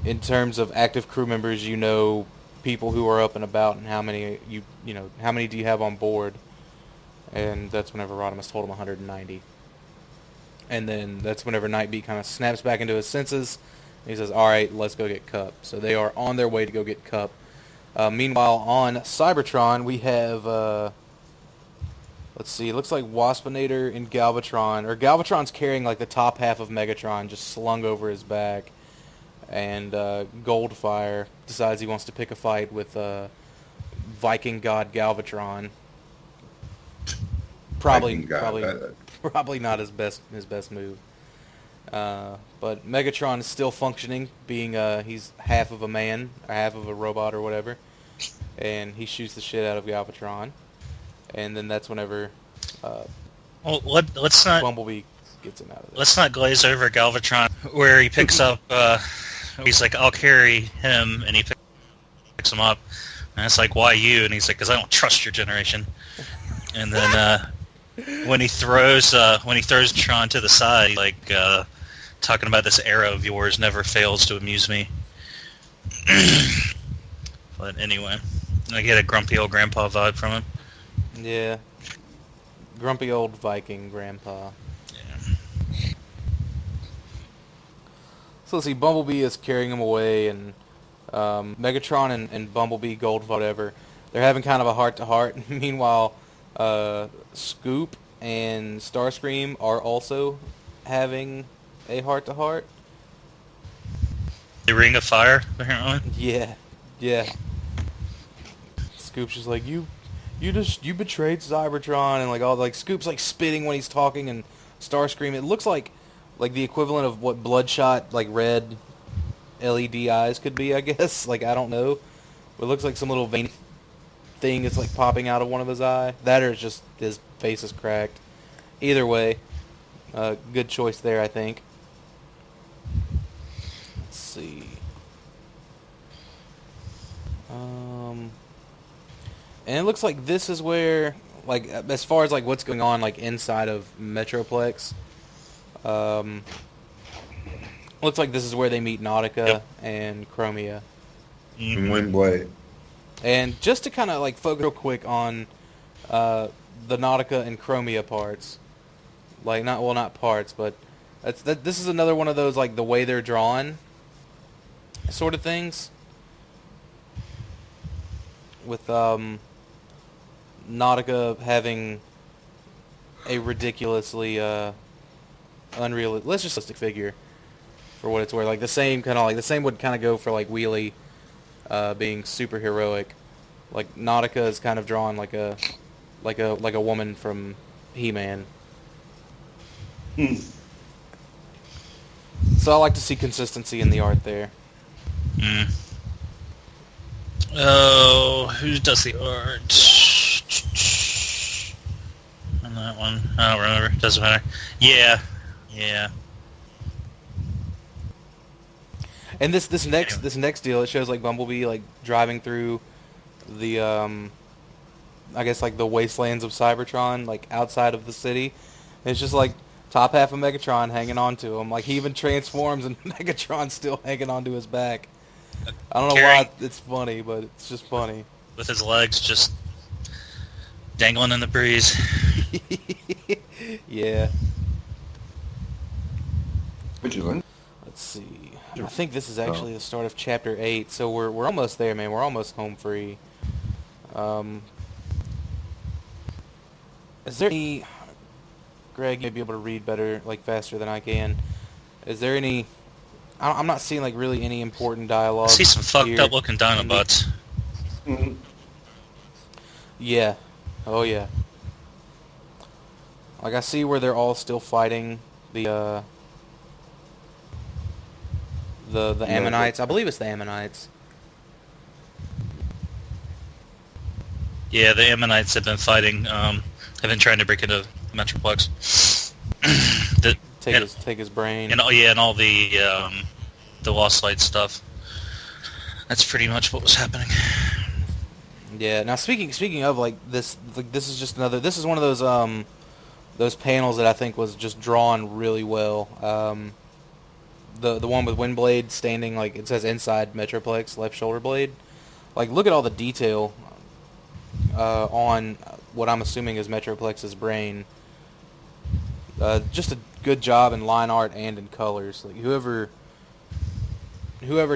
in terms of active crew members, people who are up and about, and how many how many do you have on board? And that's whenever Rodimus told him 190. And then that's whenever Nightbeat kind of snaps back into his senses, and he says, all right, let's go get Cup. So they are on their way to go get Cup. Meanwhile, on Cybertron, we have... let's see, it looks like Waspinator and Galvatron, or Galvatron's carrying like the top half of Megatron just slung over his back, and Goldfire decides he wants to pick a fight with Viking God Galvatron. Probably not his best move. But Megatron is still functioning, being he's half of a man, or half of a robot or whatever, and he shoots the shit out of Galvatron. And then that's whenever let's not Bumblebee gets him out of there. Let's not glaze over Galvatron, where he picks up. He's like, "I'll carry him," and he picks him up. And it's like, "Why you?" And he's like, "Because I don't trust your generation." And then when he throws Tron to the side, like talking about this arrow of yours never fails to amuse me. But anyway, I get a grumpy old grandpa vibe from him. Yeah. Grumpy old Viking grandpa. Yeah. So let's see, Bumblebee is carrying him away, and Megatron and Bumblebee, Gold, whatever, they're having kind of a heart-to-heart. Meanwhile, Scoop and Starscream are also having a heart-to-heart. The Ring of Fire, apparently? Yeah. Scoop's just like, you betrayed Cybertron, and like Scoop's like spitting when he's talking, and Starscream, it looks like the equivalent of what Bloodshot like red LED eyes could be, I guess. Like I don't know. It looks like some little vein thing is like popping out of one of his eye. That or it's just his face is cracked. Either way, good choice there, I think. Let's see. And it looks like this is where, like, as far as like what's going on, like inside of Metroplex, looks like this is where they meet Nautica and Chromia. And Windblade. And just to kind of like focus real quick on the Nautica and Chromia parts, like not parts, but this is another one of those like the way they're drawn sort of things. With Nautica having a ridiculously unrealistic figure for what it's worth. Like the same would kind of go for like Wheelie being super heroic. Like Nautica is kind of drawn like a woman from He-Man. So I like to see consistency in the art there. Oh, who does the art? On that one, I don't remember. Doesn't matter. Yeah. And this next deal, it shows like Bumblebee like driving through the I guess like the wastelands of Cybertron, like outside of the city. And it's just like top half of Megatron hanging on to him. Like he even transforms and Megatron's still hanging onto his back. I don't know why it's funny, but it's just funny. With his legs just dangling in the breeze. Yeah. Which is in? Let's see. I think this is actually the start of Chapter 8, so we're almost there, man. We're almost home free. Is there any... Greg, you may be able to read better, like faster than I can. Is there any... I'm not seeing like really any important dialogue. I see some fucked up looking Dinobots. Mm-hmm. Yeah. Oh yeah. Like I see where they're all still fighting the Ammonites. I believe it's the Ammonites. Yeah, the Ammonites have been fighting. Have been trying to break into Metroplex. Take his brain. And all the Lost Light stuff. That's pretty much what was happening. Yeah. Now speaking of like this is just another. This is one of those panels that I think was just drawn really well. The one with Windblade standing like it says inside Metroplex left shoulder blade. Like look at all the detail on what I'm assuming is Metroplex's brain. Just a good job in line art and in colors. Like whoever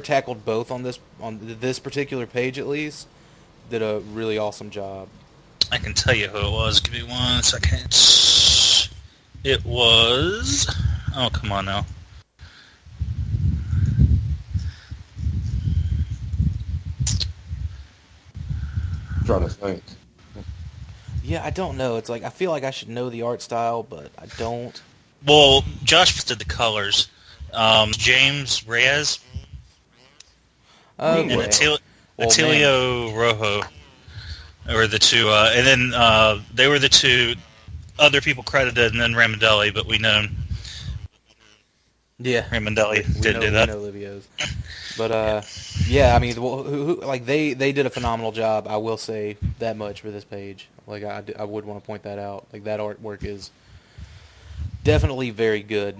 tackled both on this particular page at least did a really awesome job. I can tell you who it was. Give me 1 second. It was... Oh, come on now. I'm trying to think. Yeah, I don't know. It's like I feel like I should know the art style, but I don't. Well, Josh did the colors. James Reyes and Atilio Rojo were the two, and then they were the two other people credited, and then Ramondelli, but we know. Yeah, Ramondelli didn't do that. We know Livio's. But yeah, I mean, like they did a phenomenal job. I will say that much for this page. Like I would want to point that out. Like that artwork is definitely very good.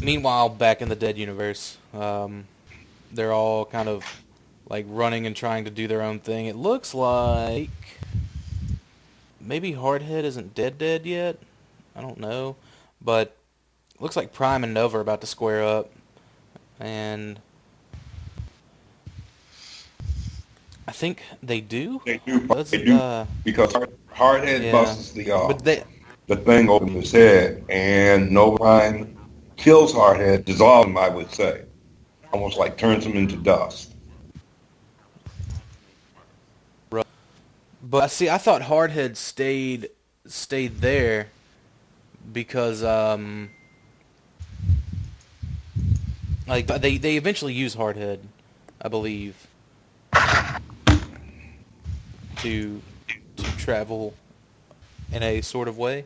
Meanwhile, back in the Dead universe, they're all kind of like running and trying to do their own thing. It looks like maybe Hardhead isn't dead yet. I don't know, but it looks like Prime and Nova are about to square up, and I think they do. They do because Hardhead busts the thing open his head, and Nova Prime kills Hardhead, dissolves him, I would say, almost like turns him into dust. But see, I thought Hardhead stayed there because like they eventually use Hardhead, I believe, to travel in a sort of way.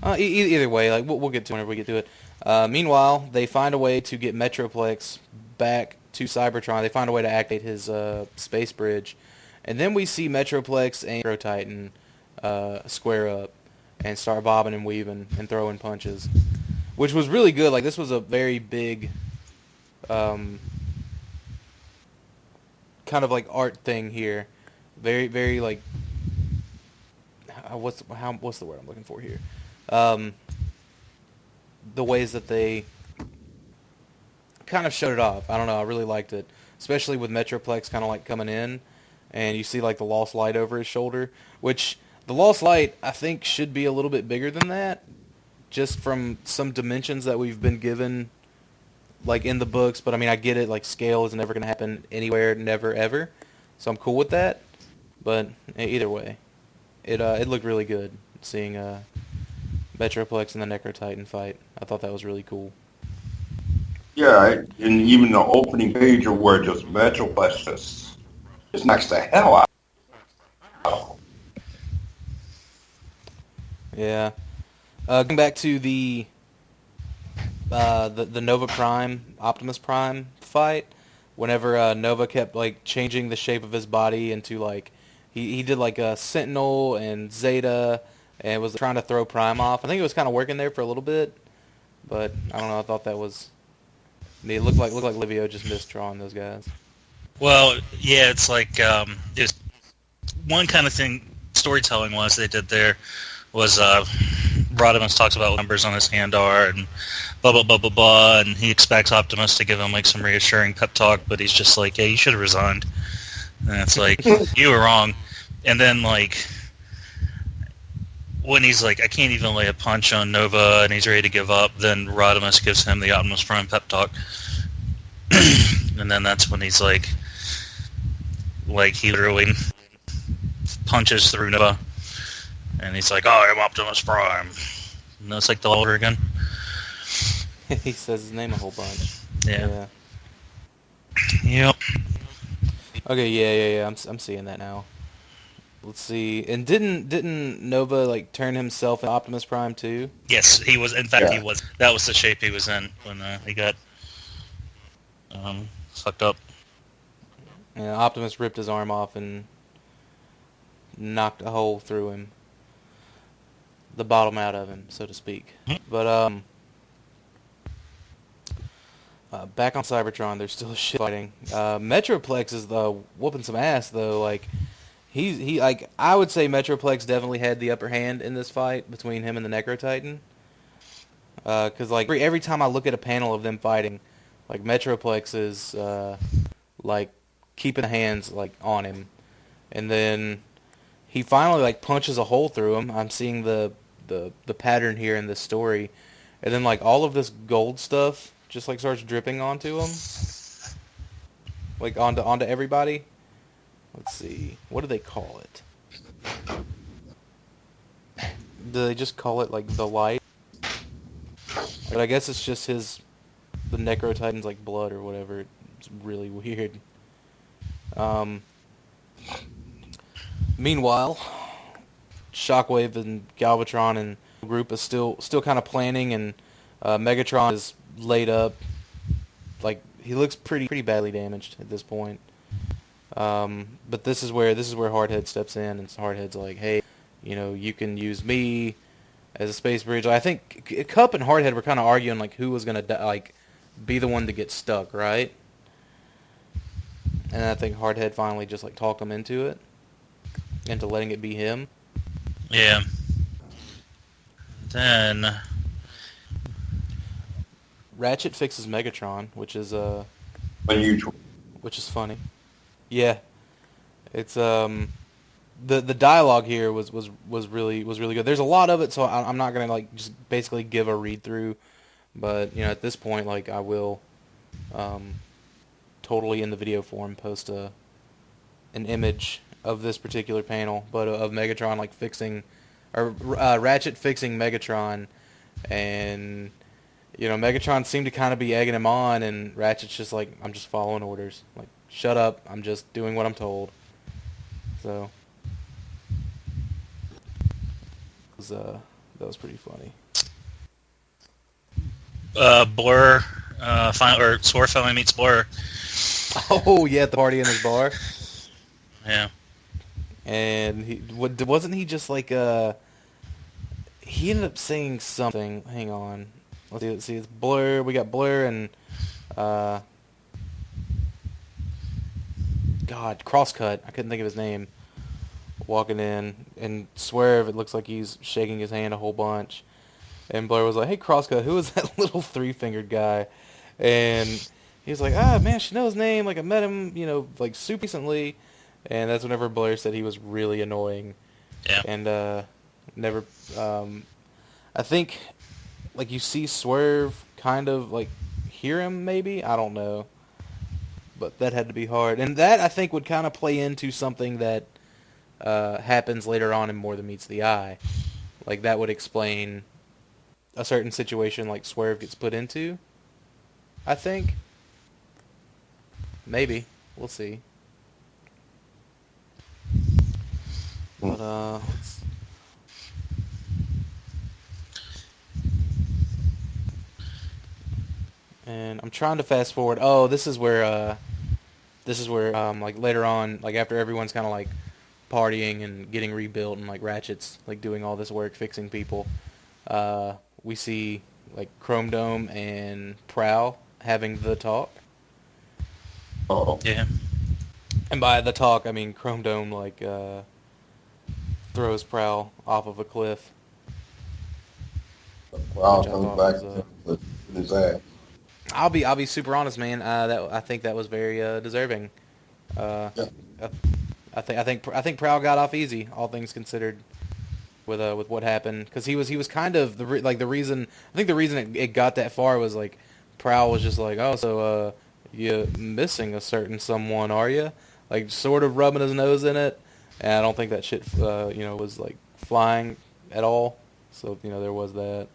Either way, like we'll get to it whenever we get to it. Meanwhile, they find a way to get Metroplex back to Cybertron. They find a way to activate his space bridge. And then we see Metroplex and Necro Titan square up and start bobbing and weaving and throwing punches, which was really good. Like this was a very big kind of like art thing here. Very, very like what's the word I'm looking for here? The ways that they kind of showed it off. I don't know. I really liked it, especially with Metroplex kind of like coming in. And you see like the Lost Light over his shoulder, which the Lost Light I think should be a little bit bigger than that, just from some dimensions that we've been given, like in the books. But I mean, I get it. Like scale is never going to happen anywhere, never ever. So I'm cool with that. But either way, it looked really good seeing Metroplex and the Necro Titan fight. I thought that was really cool. Yeah, and even the opening page of where just Metroplex just knocks the hell out. Yeah. Going back to the Nova Prime Optimus Prime fight, whenever Nova kept like changing the shape of his body into like he did like a Sentinel and Zeta and was trying to throw Prime off. I think it was kind of working there for a little bit, but I don't know. I thought that was it looked like Livio just missed drawing those guys. Well, yeah, it's like it's one kind of thing storytelling wise they did there was Rodimus talks about what numbers on his hand are and blah blah blah blah blah, and he expects Optimus to give him like some reassuring pep talk, but he's just like, "Hey, you should have resigned." And it's like, you were wrong. And then like when he's like, "I can't even lay a punch on Nova," and he's ready to give up, then Rodimus gives him the Optimus Prime pep talk, and then that's when he's like he literally punches through Nova. And he's like, "Oh, I'm Optimus Prime." And it's like the all over again. He says his name a whole bunch. Yeah. Yep. Okay, yeah. I'm seeing that now. Let's see. And didn't Nova like turn himself into Optimus Prime too? Yes, he was. In fact, he was. That was the shape he was in when he got sucked up. Yeah, Optimus ripped his arm off and knocked a hole through him. The bottom out of him, so to speak. But back on Cybertron, there's still shit fighting. Metroplex is whooping some ass though. Like he like I would say Metroplex definitely had the upper hand in this fight between him and the Necro Titan. Because like every time I look at a panel of them fighting, like Metroplex is like keeping the hands like on him, and then he finally like punches a hole through him. I'm seeing the pattern here in this story, and then like all of this gold stuff just like starts dripping onto him, like onto everybody. Let's see, what do they call it? Do they just call it like the light? But I guess it's just the Necro Titan's like blood or whatever. It's really weird. Meanwhile, Shockwave and Galvatron and the group is still kind of planning, and Megatron is laid up. Like he looks pretty badly damaged at this point. But this is where Hardhead steps in, and Hardhead's like, "Hey, you can use me as a space bridge." I think Cup and Hardhead were kind of arguing like who was gonna be the one to get stuck, right? And I think Hardhead finally just like talked him into letting it be him. Yeah. Then Ratchet fixes Megatron, which is unusual. Which is funny. Yeah. It's the dialogue here was really good. There's a lot of it, so I'm not gonna like just basically give a read through, but at this point, like I will totally in the video form post an image of this particular panel, but of Megatron like fixing, or Ratchet fixing Megatron, and Megatron seemed to kind of be egging him on, and Ratchet's just like, "I'm just following orders. Like, shut up. I'm just doing what I'm told." So that was pretty funny. Blur, or Swerve finally meets Blur. Oh yeah, at the party in his bar. Yeah. And wasn't he just like he ended up saying something. Hang on, let's see. It's Blur. We got Blur and Crosscut. I couldn't think of his name. Walking in, and Swerve, it looks like he's shaking his hand a whole bunch. And Blur was like, "Hey, Crosscut, who is that little three-fingered guy?" And he was like, "Ah, man, she knows his name. Like, I met him, like super recently." And that's whenever Blair said he was really annoying. Yeah. And never, I think, like you see Swerve kind of like hear him maybe. I don't know, but that had to be hard. And that I think would kind of play into something that happens later on in More Than Meets the Eye. Like that would explain a certain situation like Swerve gets put into. I think. Maybe. We'll see. But, and I'm trying to fast forward. Oh, this is where, like, later on, like, after everyone's kind of, like, partying and getting rebuilt and, like, Ratchet's, like, doing all this work, fixing people, we see, like, Chrome Dome and Prowl having the talk. Oh. Yeah. And by the talk, I mean Chrome Dome, like, throws Prowl off of a cliff. Prowl Which I comes thought back was, with his ass. I'll be super honest, man. I think that was very deserving. Yeah. I think Prowl got off easy, all things considered, with what happened, because he was kind of the reason. I think the reason it got that far was like Prowl was just like, oh, so you missing a certain someone, are you? Like, sort of rubbing his nose in it, and I don't think that shit was like flying at all. So there was that.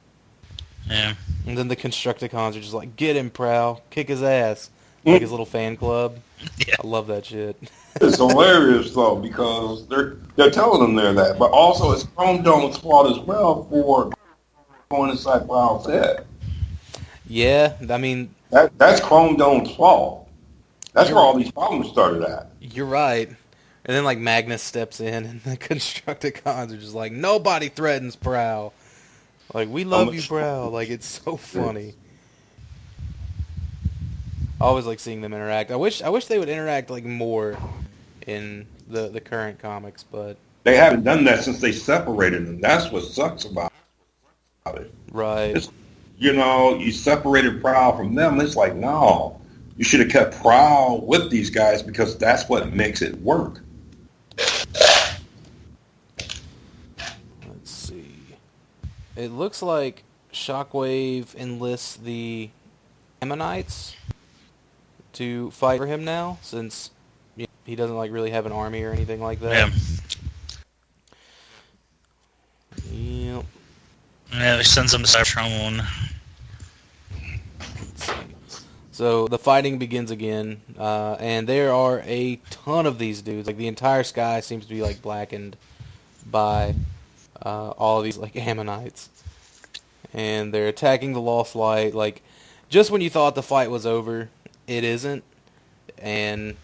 Yeah. And then the Constructicons are just like, get him, Prowl, kick his ass, like his little fan club. Yeah. I love that shit. It's hilarious though, because they're telling them they're that, but also it's Chrome Dome's fault as well for going inside Prowl's head. Yeah, I mean, That's Chrome Dome's fault. That's where all these problems started at. you're right. And then like Magnus steps in, and the Constructicons are just like, nobody threatens Prowl. Like, we love you, Prowl. Like, it's so funny. I always like seeing them interact. I wish they would interact like more in the current comics, but They haven't done that since they separated them. That's what sucks about it. right. It's, you separated Prowl from them. It's like, no, you should have kept Prowl with these guys because that's what makes it work. Let's see. It looks like Shockwave enlists the Ammonites to fight for him now, since he doesn't like really have an army or anything like that. Yep. Yeah, he sends him to Cybertron. Let's see. So the fighting begins again, and there are a ton of these dudes. Like, the entire sky seems to be like blackened by all of these like Ammonites, and they're attacking the Lost Light. Like, just when you thought the fight was over, it isn't. And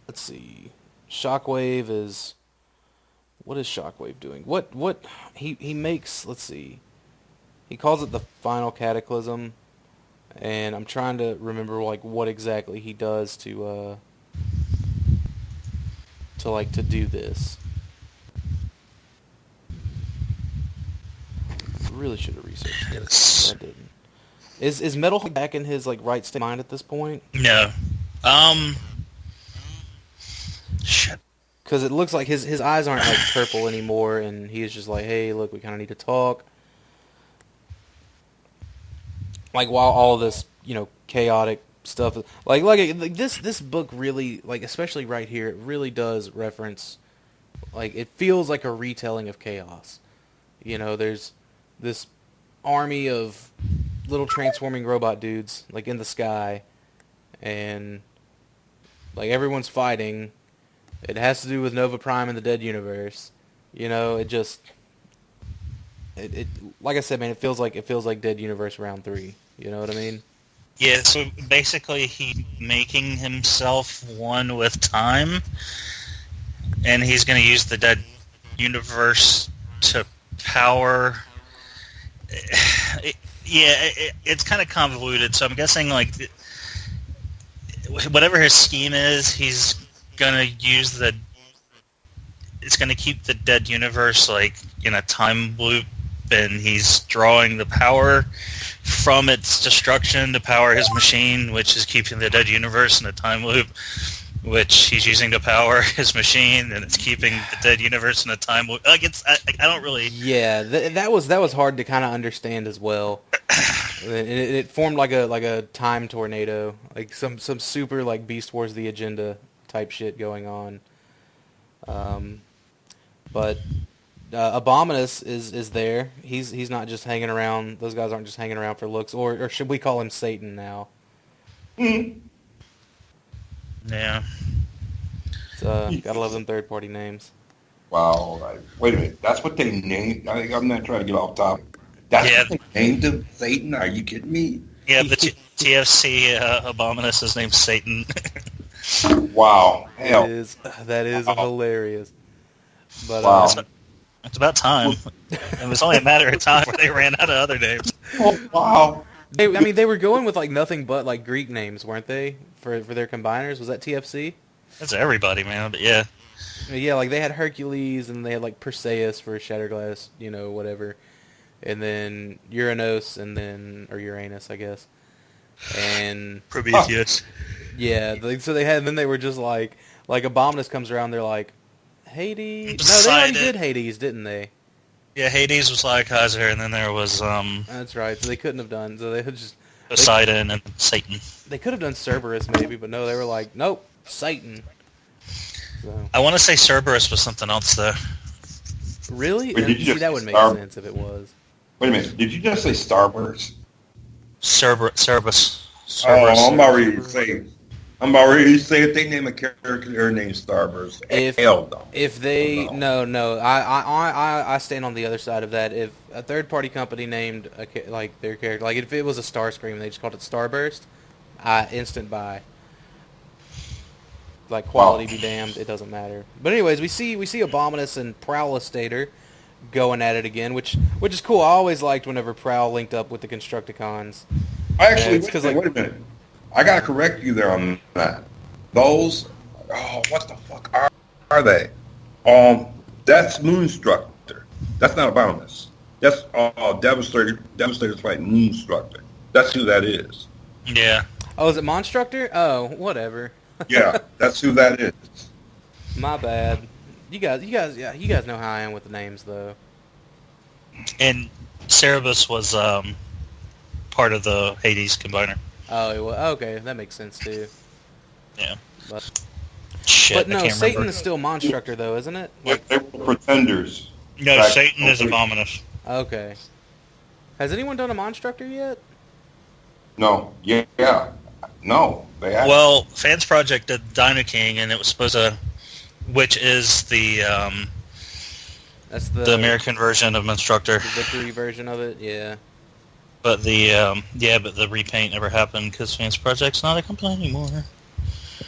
let's see, Shockwave is. What is Shockwave doing? What he makes? Let's see. He calls it the Final Cataclysm, and I'm trying to remember like what exactly he does to do this. Really should have researched this. I didn't. Is Metal back in his like right state of mind at this point? No. Shit. Because it looks like his eyes aren't like purple anymore, and he's just like, hey, look, we kind of need to talk. Like, while all this chaotic stuff, like this book really, like, especially right here, it really does reference, like, it feels like a retelling of Chaos. There's this army of little transforming robot dudes like in the sky, and like everyone's fighting. It has to do with Nova Prime and the Dead Universe. It just it like I said, man, it feels like Dead Universe round 3. You know what I mean? Yeah, so basically he's making himself one with time, and he's going to use the Dead Universe to power. It's kind of convoluted, so I'm guessing like whatever his scheme is, he's gonna use it's gonna keep the Dead Universe like in a time loop, and he's drawing the power from its destruction to power his machine, which is keeping the Dead Universe in a time loop, which he's using to power his machine, and it's keeping the Dead Universe in a time loop. Like, I don't really. Yeah, that was hard to kind of understand as well. It formed like a time tornado, like some super like Beast Wars The Agenda type shit going on. But Abominus is there. He's not just hanging around. Those guys aren't just hanging around for looks. Or should we call him Satan now? Mm. Yeah. Gotta love them third-party names. Wow. Wait a minute. That's what they named. I'm not trying to get off topic. That's what they named him? Satan? Are you kidding me? Yeah, the TFC Abominus is named Satan. Wow. Hell. That is hilarious. But Wow. It's about time. It was only a matter of time where they ran out of other names. Oh, wow. They were going with like nothing but like Greek names, weren't they? For their combiners, was that TFC? That's everybody, man. But yeah. Yeah, like they had Hercules and they had like Perseus for Shatterglass, whatever, and then Uranus or Uranus, I guess, and Prometheus. Yeah, so they had. And then they were just like Abominus comes around, they're like Hades. No, they already did Hades, didn't they? Yeah, Hades was Kaiser, and then there was That's right. So they couldn't have done. So they had just Poseidon and Satan. They could have done Cerberus maybe, but no, they were like, nope, Satan. So. I want to say Cerberus was something else though. Really? Wait, See, that would make sense if it was. Wait a minute. Did you just say Starburst? Cerberus. Oh, I'm already saying if they name a character named Starburst. Hell no. If they no, I stand on the other side of that. If a third party company named their character, like if it was a Starscream and they just called it Starburst, instant buy. Like quality be damned, it doesn't matter. But anyways, we see Abominus and Prowlistator going at it again, which is cool. I always liked whenever Prowl linked up with the Constructicons. Actually, wait a minute. I gotta correct you there on that. Those, what the fuck are they? That's Moonstructor. That's not Abominus. That's Devastator. Devastator's fighting Moonstructor. That's who that is. Yeah. Oh, is it Monstructor? Oh, whatever. Yeah, that's who that is. My bad. You guys know how I am with the names, though. And Cerberus was part of the Hades combiner. Oh, well, okay, that makes sense too. Yeah. But Shit, no, I can't Satan remember. is still Monstructor, though, isn't it? They were pretenders. No, Satan is Abominus. Okay. Has anyone done a Monstructor yet? No. Yeah. No. They haven't. Well, Fans Project did Dino King, and it was supposed to, which is the That's the American version of Monstructor. The victory version of it, yeah. But the repaint never happened because Fans Project's not a company anymore.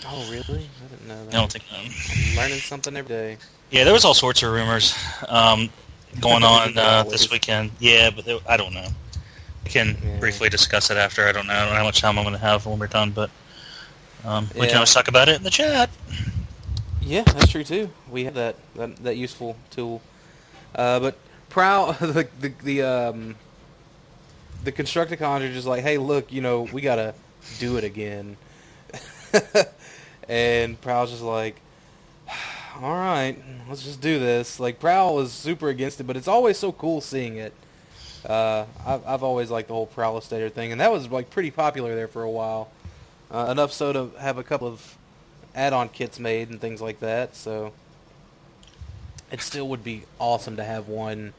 Oh, really? I didn't know that. I don't think. I'm learning something every day. Yeah, there was all sorts of rumors going on this weekend. Yeah, but I don't know. We can briefly discuss it after. I don't know how much time I'm going to have when we're done, but we can always talk about it in the chat. Yeah, that's true too. We have that useful tool. But Prowl, the Constructicons are just like, hey, look, we gotta do it again. And Prowl's just like, all right, let's just do this. Like, Prowl is super against it, but it's always so cool seeing it. I've always liked the whole Prowlistator thing, and that was like pretty popular there for a while. Enough so to have a couple of add-on kits made and things like that, so it still would be awesome to have one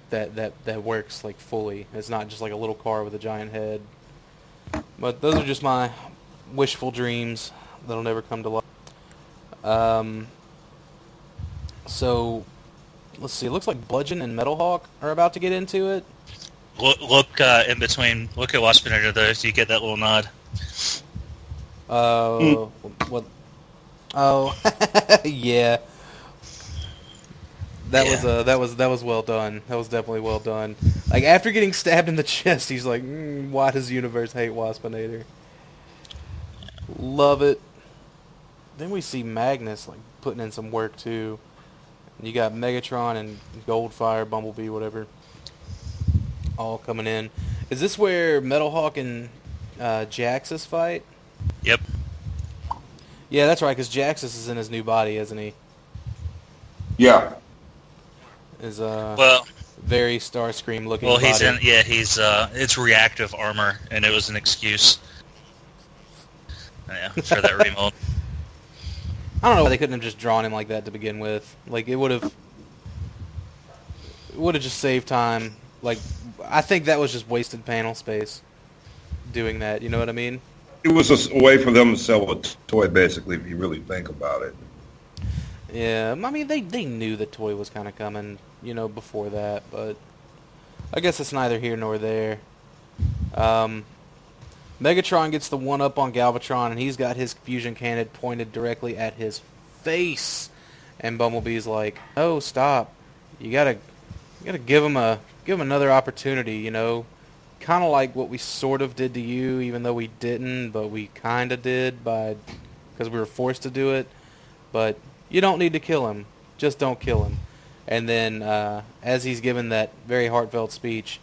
that works like fully. It's not just like a little car with a giant head. But those are just my wishful dreams that'll never come to life. So let's see. It looks like Bludgeon and Metalhawk are about to get into it. Look in between. Look at Waspinator though. So you get that little nod. What? Oh, yeah. That was well done. That was definitely well done. Like after getting stabbed in the chest, he's like, "Why does the universe hate Waspinator?" Love it. Then we see Magnus like putting in some work too. You got Megatron and Goldfire, Bumblebee, whatever, all coming in. Is this where Metalhawk and Jaxus fight? Yep. Yeah, that's right, because Jaxus is in his new body, isn't he? Yeah. Is well, very Starscream looking. Well, he's body. it's reactive armor, and it was an excuse. Yeah, for that remold. I don't know why they couldn't have just drawn him like that to begin with. Like it would have. would have just saved time. Like, I think that was just wasted panel space doing that. You know what I mean? It was a way for them to sell a toy, basically, if you really think about it. Yeah, I mean, they knew the toy was kind of coming, you know, before that, but I guess it's neither here nor there. Megatron gets the one-up on Galvatron, and he's got his fusion cannon pointed directly at his face. And Bumblebee's like, "Oh, stop! You gotta give him another opportunity, you know, kind of like what we sort of did to you, even though we didn't, but we kind of did because we were forced to do it. But you don't need to kill him. Just don't kill him." And then, as he's given that very heartfelt speech,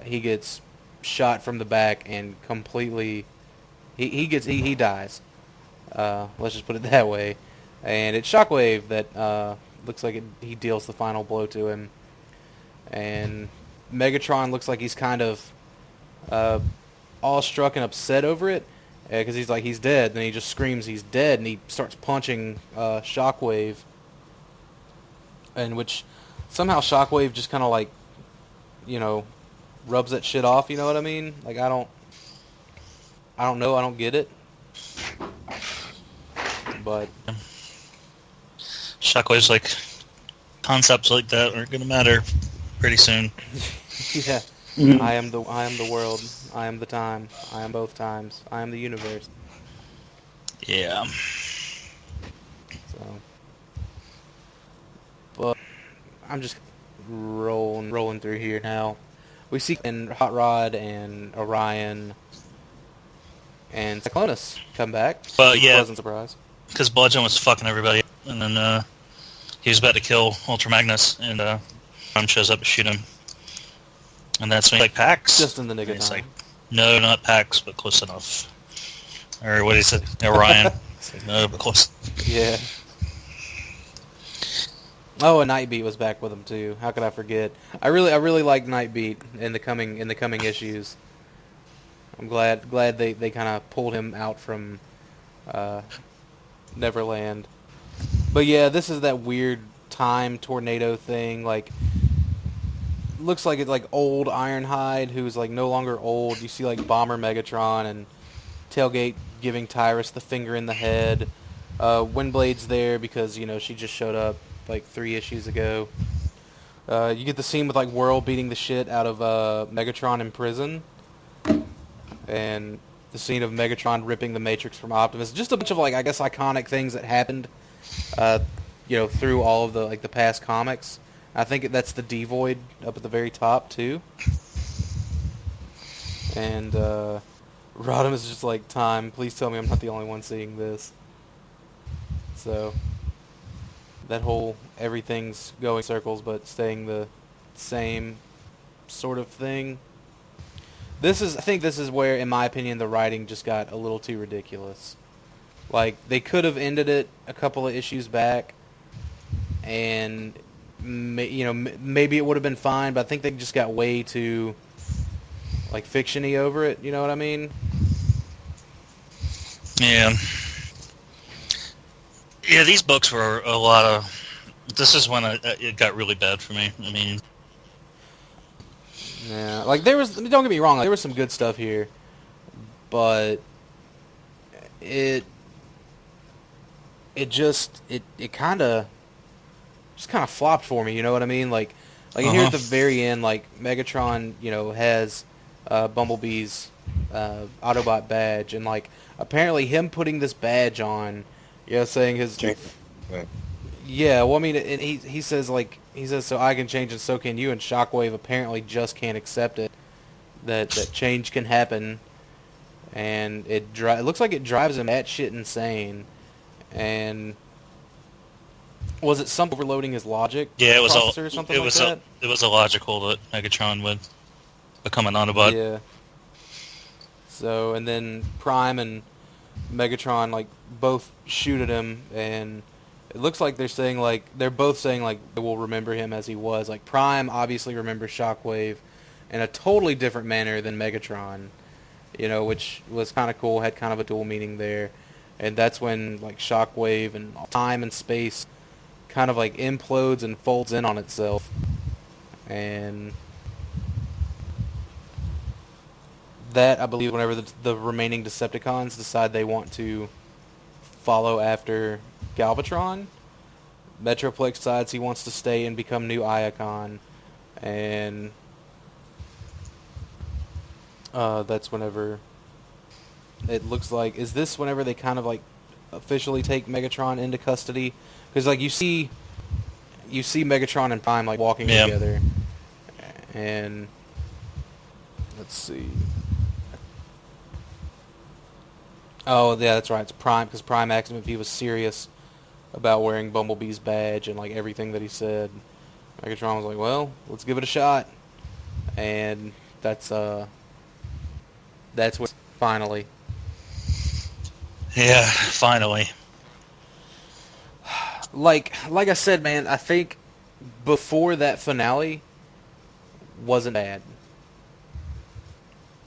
he gets shot from the back and completely he dies. Let's just put it that way. And it's Shockwave that looks like he deals the final blow to him. And Megatron looks like he's kind of awestruck and upset over it, because he's like, he's dead. Then he just screams he's dead, and he starts punching Shockwave. And which somehow Shockwave just kind of like, you know, rubs that shit off. You know what I mean? Like, I don't know. I don't get it. But Shockwave's like, concepts like that aren't gonna matter pretty soon. yeah. Mm-hmm. I am the world. I am the time. I am both times. I am the universe. Yeah. So, but I'm just rolling through here now. We see Hot Rod and Orion and Cyclonus come back. But yeah, pleasant surprise. Because Bludgeon was fucking everybody, and then he was about to kill Ultra Magnus, and Ron shows up to shoot him. And that's when he's like, Pax? Just in the nick of time. He's like, no, not Pax, but close enough. Or what did he say? Orion. Like, no, but close. Yeah. Oh, and Nightbeat was back with him too. How could I forget? I really like Nightbeat in the coming issues. I'm glad they kind of pulled him out from Neverland. But yeah, this is that weird time tornado thing. Like, looks like it's like old Ironhide, who's like no longer old. You see like Bomber Megatron and Tailgate giving Tyrus the finger in the head. Windblade's there because, you know, she just showed up like 3 issues ago. You get the scene with like Whirl beating the shit out of Megatron in prison, and the scene of Megatron ripping the Matrix from Optimus. Just a bunch of like, I guess, iconic things that happened, you know, through all of the past comics. I think that's the D-Void up at the very top too. And Rodham is just like, time, please tell me I'm not the only one seeing this. So that whole everything's going circles but staying the same sort of thing. I think this is where, in my opinion, the writing just got a little too ridiculous. Like, they could have ended it a couple of issues back, and maybe it would have been fine, but I think they just got way too like fiction-y over it. You know what I mean? Yeah. Yeah, these books were a lot of... This is when it got really bad for me. I mean... Yeah, like there was... Don't get me wrong, like, there was some good stuff here, but it kind of flopped for me, you know what I mean? Like here at the very end, like, Megatron, you know, has Bumblebee's Autobot badge, and like apparently him putting this badge on, you know, saying his... Yeah, well, I mean, he says, so I can change and so can you, and Shockwave apparently just can't accept it, that change can happen, and it looks like it drives him batshit insane, and was it some overloading his logic? Yeah, it was processor or something like that? It was illogical that Megatron would become an Autobot. Yeah. So, and then Prime and Megatron, like, both shoot at him, and it looks like they're both saying we'll remember him as he was. Like, Prime obviously remembers Shockwave in a totally different manner than Megatron, you know, which was kind of cool, had kind of a dual meaning there. And that's when like Shockwave and time and space kind of like implodes and folds in on itself. and that, I believe, whenever the remaining Decepticons decide they want to follow after Galvatron, Metroplex decides he wants to stay and become new Iacon, and that's whenever it looks like, is this whenever they kind of like officially take Megatron into custody? Because like you see Megatron and Prime like walking together, and let's see. Oh yeah, that's right. It's Prime, because Prime asked him if he was serious about wearing Bumblebee's badge and like everything that he said. Megatron was like, "Well, let's give it a shot," and that's what finally. Yeah, finally. Like I said, man, I think before that finale wasn't bad.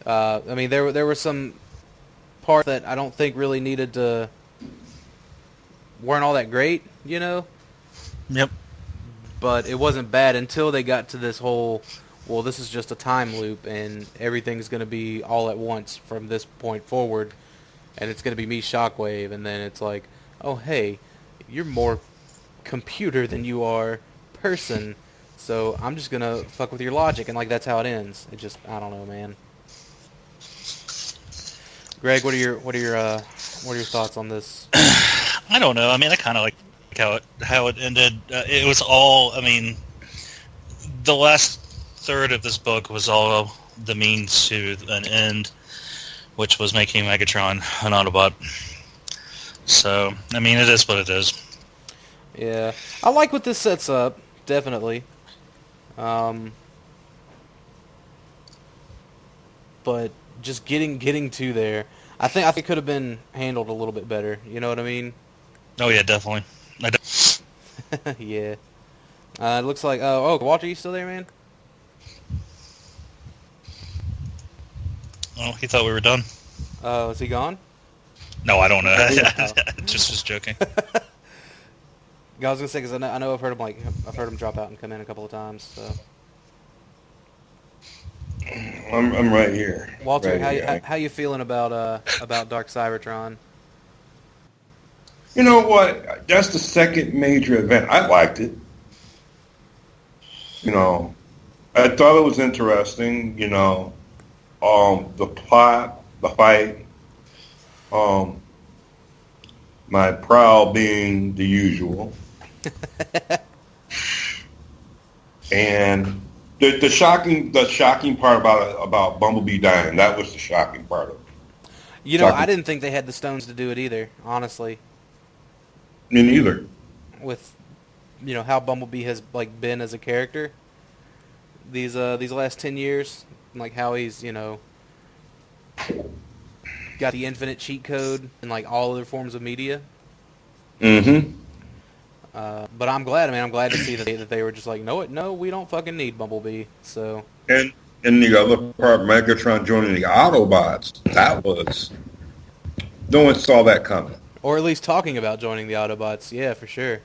I mean, there were some parts that I don't think really weren't all that great, you know? Yep. But it wasn't bad until they got to this whole, well, this is just a time loop and everything's going to be all at once from this point forward, and it's going to be me, Shockwave, and then it's like, oh, hey, you're more computer than you are person, so I'm just going to fuck with your logic, and like that's how it ends. It just, I don't know, man. Greg, what are your thoughts on this? I don't know. I mean, I kind of like how it ended. It was all. I mean, the last third of this book was all the means to an end, which was making Megatron an Autobot. So, I mean, it is what it is. Yeah, I like what this sets up. Definitely. But just getting to there, I think it could have been handled a little bit better. You know what I mean? Oh yeah, definitely. Yeah. It looks like. Oh, Walter, you still there, man? Oh, he thought we were done. Oh, is he gone? No, I don't know. Oh. Just was joking. I was gonna say, because I know I've heard him drop out and come in a couple of times. So. I'm right here. Walter, right how you feeling about Dark Cybertron? You know what? That's the second major event. I liked it. You know, I thought it was interesting. You know, the plot, the fight, my prowl being the usual, and the shocking part about Bumblebee dying. That was the shocking part of it. You know, I didn't think they had the stones to do it either, honestly. Me neither. With, you know, how Bumblebee has like been as a character these last 10 years, like how he's, you know, got the infinite cheat code and like all other forms of media. Mm-hmm. But I'm glad. I mean, I'm glad to see that they were just like, no, we don't fucking need Bumblebee. So. And the other part, Megatron joining the Autobots, that was, no one saw that coming. Or at least talking about joining the Autobots. Yeah, for sure.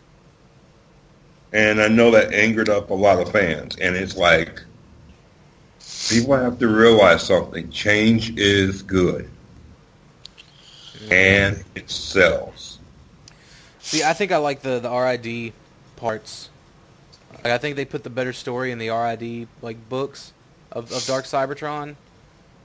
And I know that angered up a lot of fans. And it's like, people have to realize something. Change is good. And it sells. See, I think I like the RID parts. Like, I think they put the better story in the RID like books of Dark Cybertron,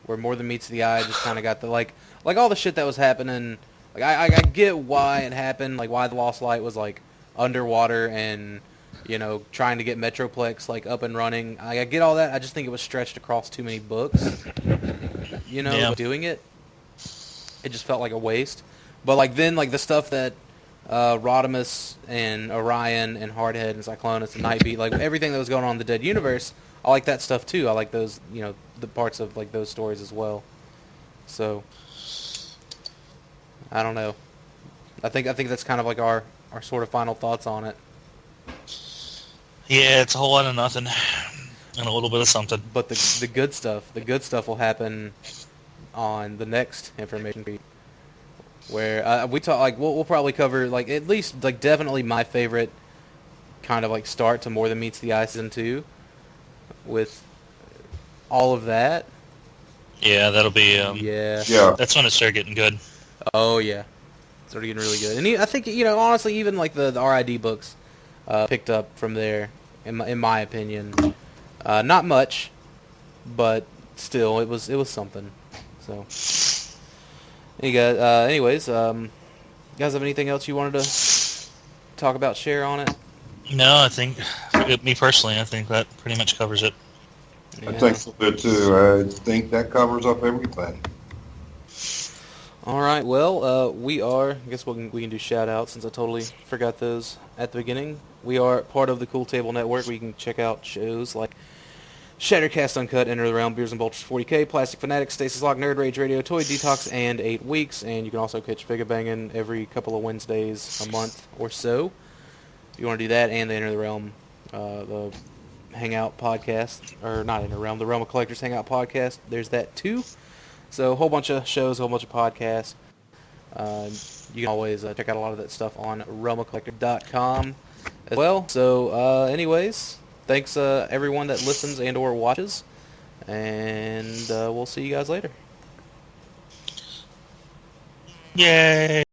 where More Than Meets the Eye just kind of got the like all the shit that was happening. Like I get why it happened, like why the Lost Light was like underwater and, you know, trying to get Metroplex like up and running. I get all that. I just think it was stretched across too many books. You know, doing it just felt like a waste. But like then like the stuff that Rodimus and Orion and Hardhead and Cyclonus and Nightbeat, like everything that was going on in the Dead Universe, I like that stuff too. I like those, you know, the parts of like those stories as well. So I don't know. I think that's kind of like our sort of final thoughts on it. Yeah, it's a whole lot of nothing and a little bit of something. But the good stuff will happen on the next information feed, where we talk like we'll probably cover like at least like definitely my favorite kind of like start to More Than Meets the Eye season 2. with all of that. Yeah, that'll be. Yeah. That's when it started getting good. Oh yeah, started getting really good. And I think honestly, even like the RID books picked up from there. In my opinion, not much, but still, it was something. So, anyways, you guys have anything else you wanted to talk about, share on it? No, I think, me personally, I think that pretty much covers it. Yeah. I think so too. I think that covers up everything. All right. Well, I guess we can do shout outs since I totally forgot those at the beginning. We are part of the Cool Table Network, where you can check out shows like Shattercast Uncut, Enter the Realm, Beers and Vultures 40K, Plastic Fanatics, Stasis Lock, Nerd Rage Radio, Toy Detox, and 8 Weeks. And you can also catch Figure Bangin' every couple of Wednesdays a month or so. If you want to do that, and the Enter the Realm, the Hangout podcast, or not Enter the Realm, the Realm of Collectors Hangout podcast. There's that too. So a whole bunch of shows, a whole bunch of podcasts. You can always check out a lot of that stuff on realmofcollector.com as well. So anyways, thanks everyone that listens and or watches. And we'll see you guys later. Yay!